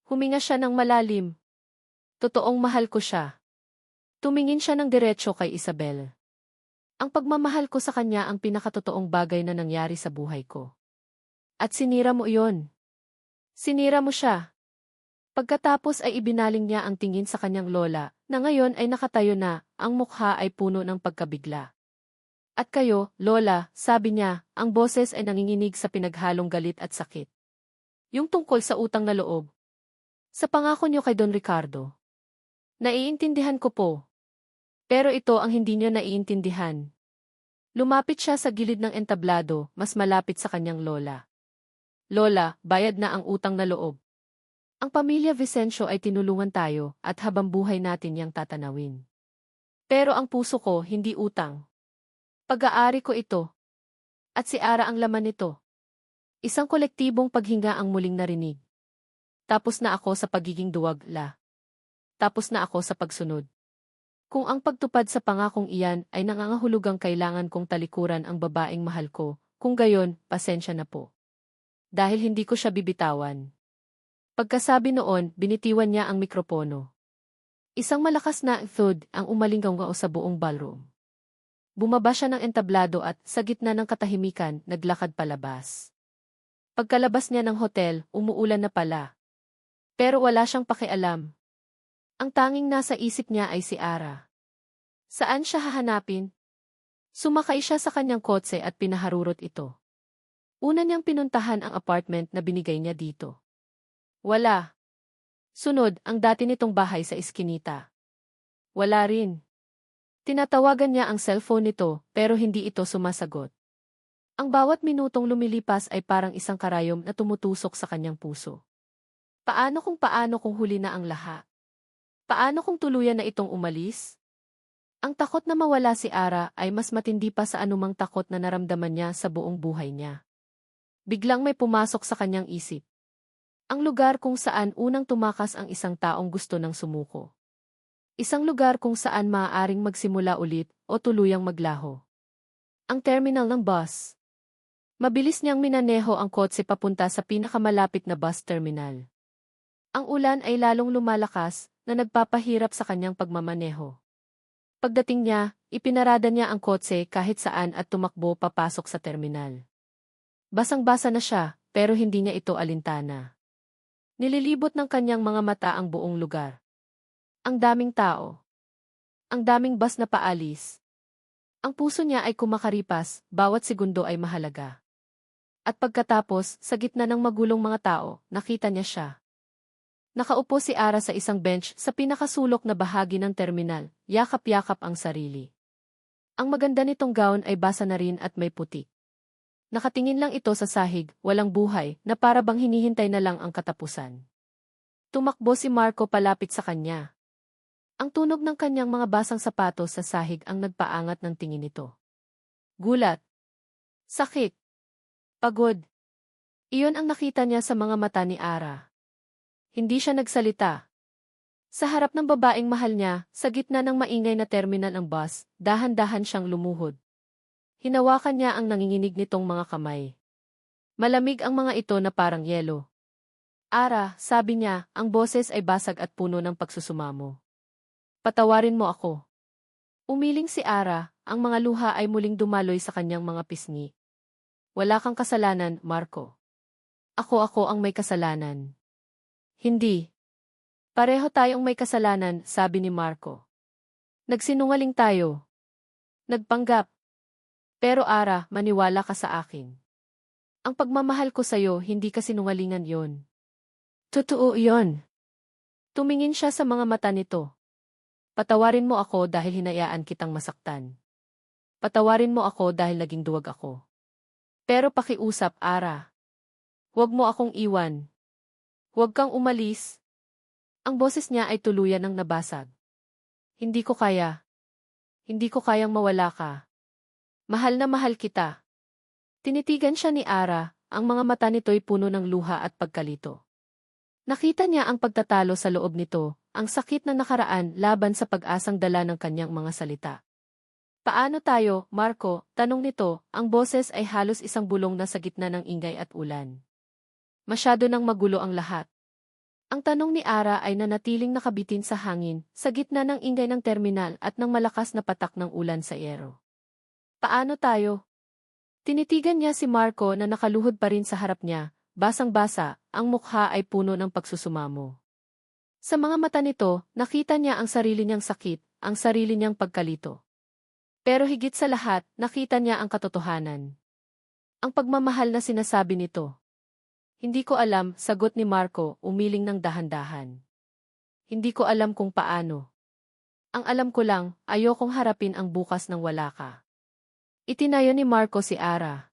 Huminga siya ng malalim. Totoong mahal ko siya. Tumingin siya ng diretso kay Isabel. Ang pagmamahal ko sa kanya ang pinakatotoong bagay na nangyari sa buhay ko. At sinira mo iyon. Sinira mo siya. Pagkatapos ay ibinaling niya ang tingin sa kanyang lola, na ngayon ay nakatayo na, ang mukha ay puno ng pagkabigla. At kayo, lola, sabi niya, ang boses ay nanginginig sa pinaghalong galit at sakit. Yung tungkol sa utang na loob. Sa pangako niyo kay Don Ricardo. Naiintindihan ko po. Pero ito ang hindi niyo naiintindihan. Lumapit siya sa gilid ng entablado, mas malapit sa kanyang lola. Lola, bayad na ang utang na loob. Ang pamilya Vicencio ay tinulungan tayo at habang buhay natin yang tatanawin. Pero ang puso ko hindi utang. Pag-aari ko ito. At si Ara ang laman nito. Isang kolektibong paghinga ang muling narinig. Tapos na ako sa pagiging duwagla. Tapos na ako sa pagsunod. Kung ang pagtupad sa pangakong iyan ay nangangahulugang kailangan kong talikuran ang babaeng mahal ko, kung gayon, pasensya na po. Dahil hindi ko siya bibitawan. Pagkasabi noon, binitiwan niya ang mikropono. Isang malakas na thud ang umalinggaw sa buong ballroom. Bumaba siya ng entablado at, sa gitna ng katahimikan, naglakad palabas. Pagkalabas niya ng hotel, umuulan na pala. Pero wala siyang pakialam. Ang tanging nasa isip niya ay si Ara. Saan siya hahanapin? Sumakay siya sa kanyang kotse at pinaharurot ito. Una niyang pinuntahan ang apartment na binigay niya dito. Wala. Sunod, ang dati nitong bahay sa iskinita. Wala rin. Tinatawagan niya ang cellphone nito, pero hindi ito sumasagot. Ang bawat minutong lumilipas ay parang isang karayom na tumutusok sa kanyang puso. Paano kung huli na ang lahat? Paano kung tuluyan na itong umalis? Ang takot na mawala si Ara ay mas matindi pa sa anumang takot na naramdaman niya sa buong buhay niya. Biglang may pumasok sa kanyang isip. Ang lugar kung saan unang tumakas ang isang taong gusto ng sumuko. Isang lugar kung saan maaaring magsimula ulit o tuluyang maglaho. Ang terminal ng bus. Mabilis niyang minaneho ang kotse papunta sa pinakamalapit na bus terminal. Ang ulan ay lalong lumalakas na nagpapahirap sa kanyang pagmamaneho. Pagdating niya, ipinarada niya ang kotse kahit saan at tumakbo papasok sa terminal. Basang-basa na siya, pero hindi niya ito alintana. Nililibot ng kanyang mga mata ang buong lugar. Ang daming tao. Ang daming bus na paalis. Ang puso niya ay kumakaripas, bawat segundo ay mahalaga. At pagkatapos, sa gitna ng magulong mga tao, nakita niya siya. Nakaupo si Ara sa isang bench sa pinakasulok na bahagi ng terminal, yakap-yakap ang sarili. Ang maganda nitong gown ay basa na rin at may putik. Nakatingin lang ito sa sahig, walang buhay, na para bang hinihintay na lang ang katapusan. Tumakbo si Marco palapit sa kanya. Ang tunog ng kanyang mga basang sapatos sa sahig ang nagpaangat ng tingin nito. Gulat. Sakit. Pagod. Iyon ang nakita niya sa mga mata ni Ara. Hindi siya nagsalita. Sa harap ng babaeng mahal niya, sa gitna ng maingay na terminal ng bus, dahan-dahan siyang lumuhod. Hinawakan niya ang nanginginig nitong mga kamay. Malamig ang mga ito na parang yelo. Ara, sabi niya, ang boses ay basag at puno ng pagsusumamo. Patawarin mo ako. Umiling si Ara, ang mga luha ay muling dumaloy sa kanyang mga pisngi. Wala kang kasalanan, Marco. Ako ang may kasalanan. Hindi. Pareho tayong may kasalanan, sabi ni Marco. Nagsinungaling tayo. Nagpanggap. Pero Ara, maniwala ka sa akin. Ang pagmamahal ko sa'yo, hindi kasinungalingan yon. Totoo yon. Tumingin siya sa mga mata nito. Patawarin mo ako dahil hinayaan kitang masaktan. Patawarin mo ako dahil naging duwag ako. Pero pakiusap, Ara. Huwag mo akong iwan. Huwag kang umalis. Ang boses niya ay tuluyan ng nabasag. Hindi ko kaya. Hindi ko kayang mawala ka. Mahal na mahal kita. Tinitigan siya ni Ara, ang mga mata nito'y puno ng luha at pagkalito. Nakita niya ang pagtatalo sa loob nito, ang sakit na nakaraan laban sa pag-asang dala ng kanyang mga salita. Paano tayo, Marco? Tanong nito, ang boses ay halos isang bulong na sa gitna ng ingay at ulan. Masyado nang magulo ang lahat. Ang tanong ni Ara ay nanatiling nakabitin sa hangin, sa gitna ng ingay ng terminal at ng malakas na patak ng ulan sa yero. Paano tayo? Tinitigan niya si Marco na nakaluhod pa rin sa harap niya, basang-basa, ang mukha ay puno ng pagsusumamo. Sa mga mata nito, nakita niya ang sarili niyang sakit, ang sarili niyang pagkalito. Pero higit sa lahat, nakita niya ang katotohanan. Ang pagmamahal na sinasabi nito. Hindi ko alam, sagot ni Marco, umiling ng dahan-dahan. Hindi ko alam kung paano. Ang alam ko lang, ayokong harapin ang bukas ng wala ka. Itinayo ni Marco si Ara.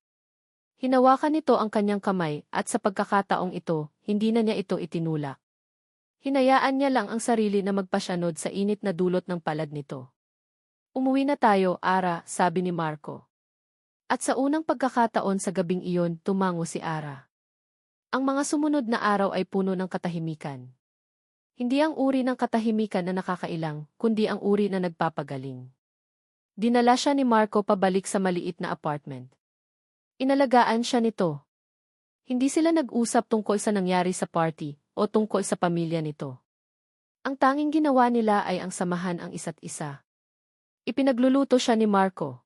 Hinawakan nito ang kanyang kamay at sa pagkakataong ito, hindi na niya ito itinulak. Hinayaan niya lang ang sarili na magpasyanod sa init na dulot ng palad nito. Umuwi na tayo, Ara, sabi ni Marco. At sa unang pagkakataon sa gabing iyon, tumango si Ara. Ang mga sumunod na araw ay puno ng katahimikan. Hindi ang uri ng katahimikan na nakakailang, kundi ang uri na nagpapagaling. Dinala siya ni Marco pabalik sa maliit na apartment. Inalagaan siya nito. Hindi sila nag-usap tungkol sa nangyari sa party o tungkol sa pamilya nito. Ang tanging ginawa nila ay ang samahan ang isa't isa. Ipinagluluto siya ni Marco.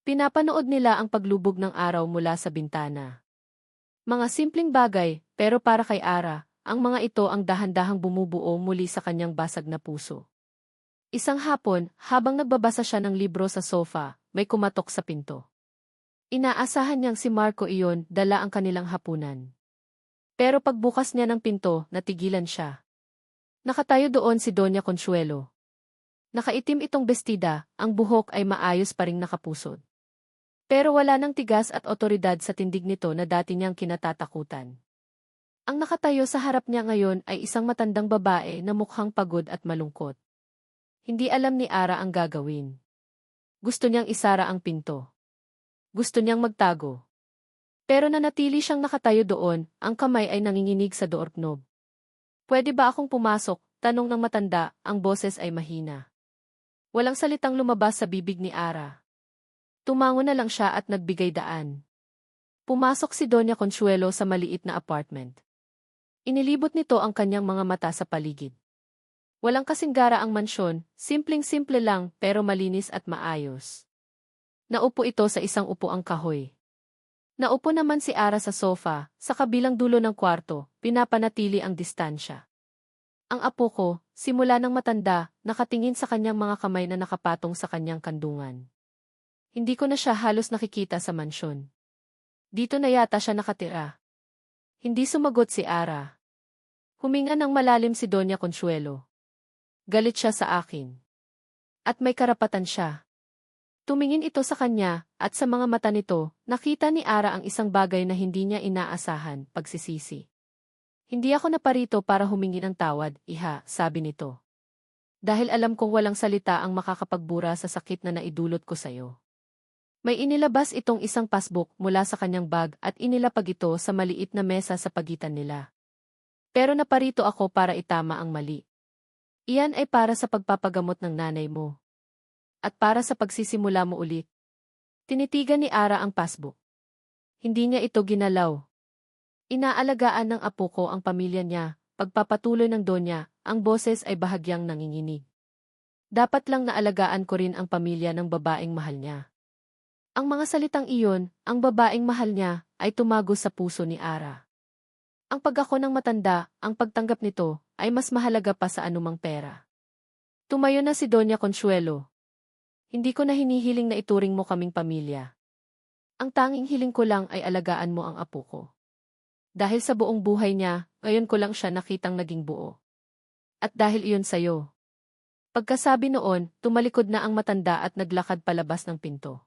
Pinapanood nila ang paglubog ng araw mula sa bintana. Mga simpleng bagay, pero para kay Ara, ang mga ito ang dahan-dahang bumubuo muli sa kanyang basag na puso. Isang hapon, habang nagbabasa siya ng libro sa sofa, may kumatok sa pinto. Inaasahan niyang si Marco iyon, dala ang kanilang hapunan. Pero pagbukas niya ng pinto, natigilan siya. Nakatayo doon si Doña Consuelo. Nakaitim itong bestida, ang buhok ay maayos pa ring nakapusod. Pero wala nang tigas at otoridad sa tindig nito na dati niyang kinatatakutan. Ang nakatayo sa harap niya ngayon ay isang matandang babae na mukhang pagod at malungkot. Hindi alam ni Ara ang gagawin. Gusto niyang isara ang pinto. Gusto niyang magtago. Pero nanatili siyang nakatayo doon, ang kamay ay nanginginig sa doorknob. Pwede ba akong pumasok? Tanong ng matanda, ang boses ay mahina. Walang salitang lumabas sa bibig ni Ara. Tumango na lang siya at nagbigay daan. Pumasok si Doña Consuelo sa maliit na apartment. Inilibot nito ang kanyang mga mata sa paligid. Walang kasinggara ang mansyon, simpleng-simple lang pero malinis at maayos. Naupo ito sa isang upuang kahoy. Naupo naman si Ara sa sofa, sa kabilang dulo ng kwarto, pinapanatili ang distansya. Ang apo ko, simula ng matanda, nakatingin sa kanyang mga kamay na nakapatong sa kanyang kandungan. Hindi ko na siya halos nakikita sa mansyon. Dito na yata siya nakatira. Hindi sumagot si Ara. Huminga ng malalim si Doña Consuelo. Galit siya sa akin. At may karapatan siya. Tumingin ito sa kanya, at sa mga mata nito, nakita ni Ara ang isang bagay na hindi niya inaasahan, pagsisisi. Hindi ako naparito para humingi ng tawad, iha, sabi nito. Dahil alam kong walang salita ang makakapagbura sa sakit na naidulot ko sa'yo. May inilabas itong isang passbook mula sa kanyang bag at inilapag ito sa maliit na mesa sa pagitan nila. Pero naparito ako para itama ang mali. Iyan ay para sa pagpapagamot ng nanay mo. At para sa pagsisimula mo ulit. Tinitigan ni Ara ang passbook. Hindi niya ito ginalaw. Inaalagaan ng apo ko ang pamilya niya, pagpapatuloy ng Donya, ang boses ay bahagyang nanginginig. Dapat lang naalagaan ko rin ang pamilya ng babaeng mahal niya. Ang mga salitang iyon, ang babaeng mahal niya, ay tumago sa puso ni Ara. Ang pag-ako ng matanda, ang pagtanggap nito, ay mas mahalaga pa sa anumang pera. Tumayo na si Doña Consuelo. Hindi ko na hinihiling na ituring mo kaming pamilya. Ang tanging hiling ko lang ay alagaan mo ang apo ko. Dahil sa buong buhay niya, ngayon ko lang siya nakitang naging buo. At dahil iyon sa'yo. Pagkasabi noon, tumalikod na ang matanda at naglakad palabas ng pinto.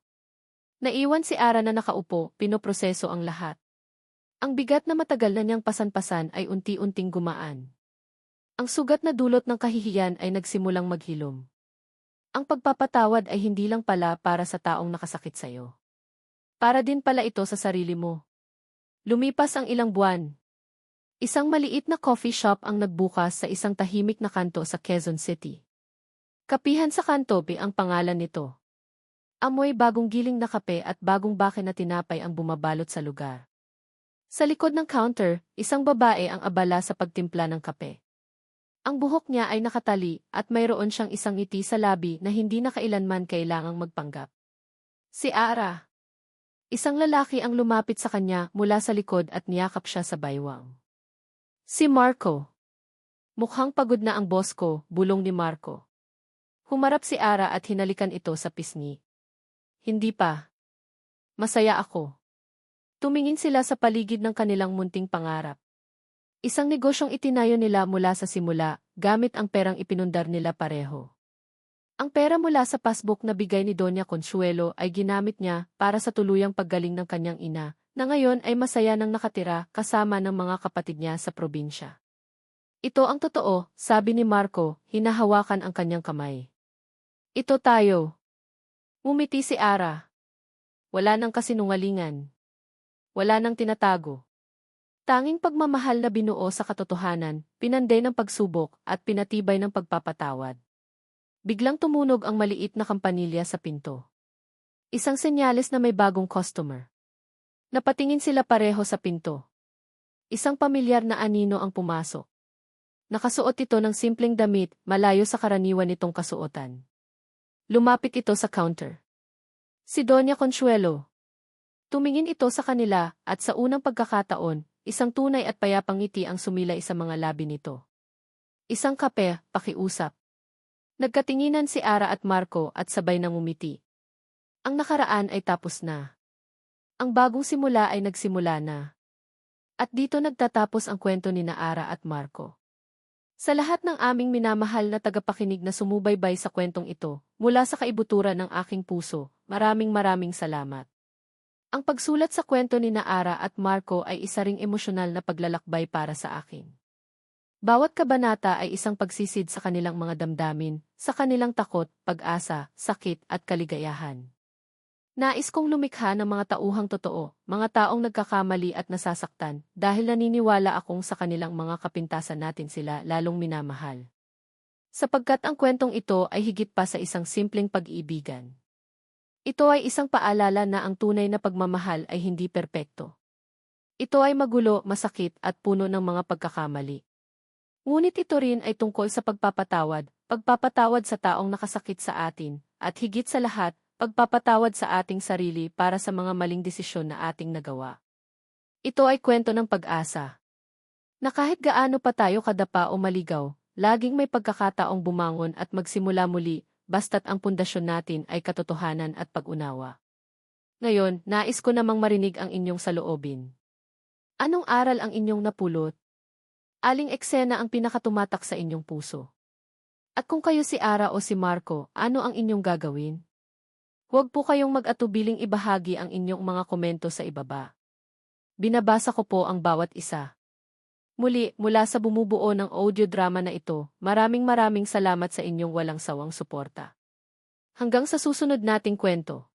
Naiwan si Ara na nakaupo, pinoproseso ang lahat. Ang bigat na matagal na niyang pasan-pasan ay unti-unting gumaan. Ang sugat na dulot ng kahihiyan ay nagsimulang maghilom. Ang pagpapatawad ay hindi lang pala para sa taong nakasakit sa'yo. Para din pala ito sa sarili mo. Lumipas ang ilang buwan. Isang maliit na coffee shop ang nagbukas sa isang tahimik na kanto sa Quezon City. Kapihan sa Kantobe ang pangalan nito. Amoy bagong giling na kape at bagong bake na tinapay ang bumabalot sa lugar. Sa likod ng counter, isang babae ang abala sa pagtimpla ng kape. Ang buhok niya ay nakatali at mayroon siyang isang ngiti sa labi na hindi na kailanman kailangang magpanggap. Si Ara. Isang lalaki ang lumapit sa kanya mula sa likod at niyakap siya sa baywang. Si Marco. Mukhang pagod na ang boss ko, bulong ni Marco. Humarap si Ara at hinalikan ito sa pisngi. Hindi pa. Masaya ako. Tumingin sila sa paligid ng kanilang munting pangarap. Isang negosyong itinayo nila mula sa simula, gamit ang perang ipinundar nila pareho. Ang pera mula sa passbook na bigay ni Doña Consuelo ay ginamit niya para sa tuluyang paggaling ng kanyang ina, na ngayon ay masaya nang nakatira kasama ng mga kapatid niya sa probinsya. Ito ang totoo, sabi ni Marco, hinahawakan ang kanyang kamay. Ito tayo. Ngumiti si Ara. Wala nang kasinungalingan. Wala nang tinatago. Tanging pagmamahal na binuo sa katotohanan, pinanday ng pagsubok at pinatibay ng pagpapatawad. Biglang tumunog ang maliit na kampanilya sa pinto. Isang senyales na may bagong customer. Napatingin sila pareho sa pinto. Isang pamilyar na anino ang pumasok. Nakasuot ito ng simpleng damit, malayo sa karaniwan nitong kasuotan. Lumapit ito sa counter. Si Doña Consuelo. Tumingin ito sa kanila at sa unang pagkakataon, isang tunay at payapang ngiti ang sumilay sa mga labi nito. Isang kape, pakiusap. Nagkatinginan si Ara at Marco at sabay nang umiti. Ang nakaraan ay tapos na. Ang bagong simula ay nagsimula na. At dito nagtatapos ang kwento ni Ara at Marco. Sa lahat ng aming minamahal na tagapakinig na sumubaybay sa kwentong ito, mula sa kaibuturan ng aking puso, maraming salamat. Ang pagsulat sa kwento ni Ara at Marco ay isa ring emosyonal na paglalakbay para sa akin. Bawat kabanata ay isang pagsisid sa kanilang mga damdamin, sa kanilang takot, pag-asa, sakit at kaligayahan. Nais kong lumikha ng mga tauhang totoo, mga taong nagkakamali at nasasaktan, dahil naniniwala akong sa kanilang mga kapintasan natin sila lalong minamahal. Sapagkat ang kwentong ito ay higit pa sa isang simpleng pag-iibigan. Ito ay isang paalala na ang tunay na pagmamahal ay hindi perpekto. Ito ay magulo, masakit at puno ng mga pagkakamali. Ngunit ito rin ay tungkol sa pagpapatawad sa taong nakasakit sa atin, at higit sa lahat, pagpapatawad sa ating sarili para sa mga maling desisyon na ating nagawa. Ito ay kwento ng pag-asa. Na kahit gaano pa tayo kadapa o maligaw, laging may pagkakataong bumangon at magsimula muli, basta't ang pundasyon natin ay katotohanan at pag-unawa. Ngayon, nais ko namang marinig ang inyong saloobin. Anong aral ang inyong napulot? Aling eksena ang pinakatumatak sa inyong puso? At kung kayo si Ara o si Marco, ano ang inyong gagawin? Huwag po kayong mag-atubiling ibahagi ang inyong mga komento sa ibaba. Binabasa ko po ang bawat isa. Muli, mula sa bumubuo ng audio drama na ito, maraming salamat sa inyong walang sawang suporta. Hanggang sa susunod nating kwento.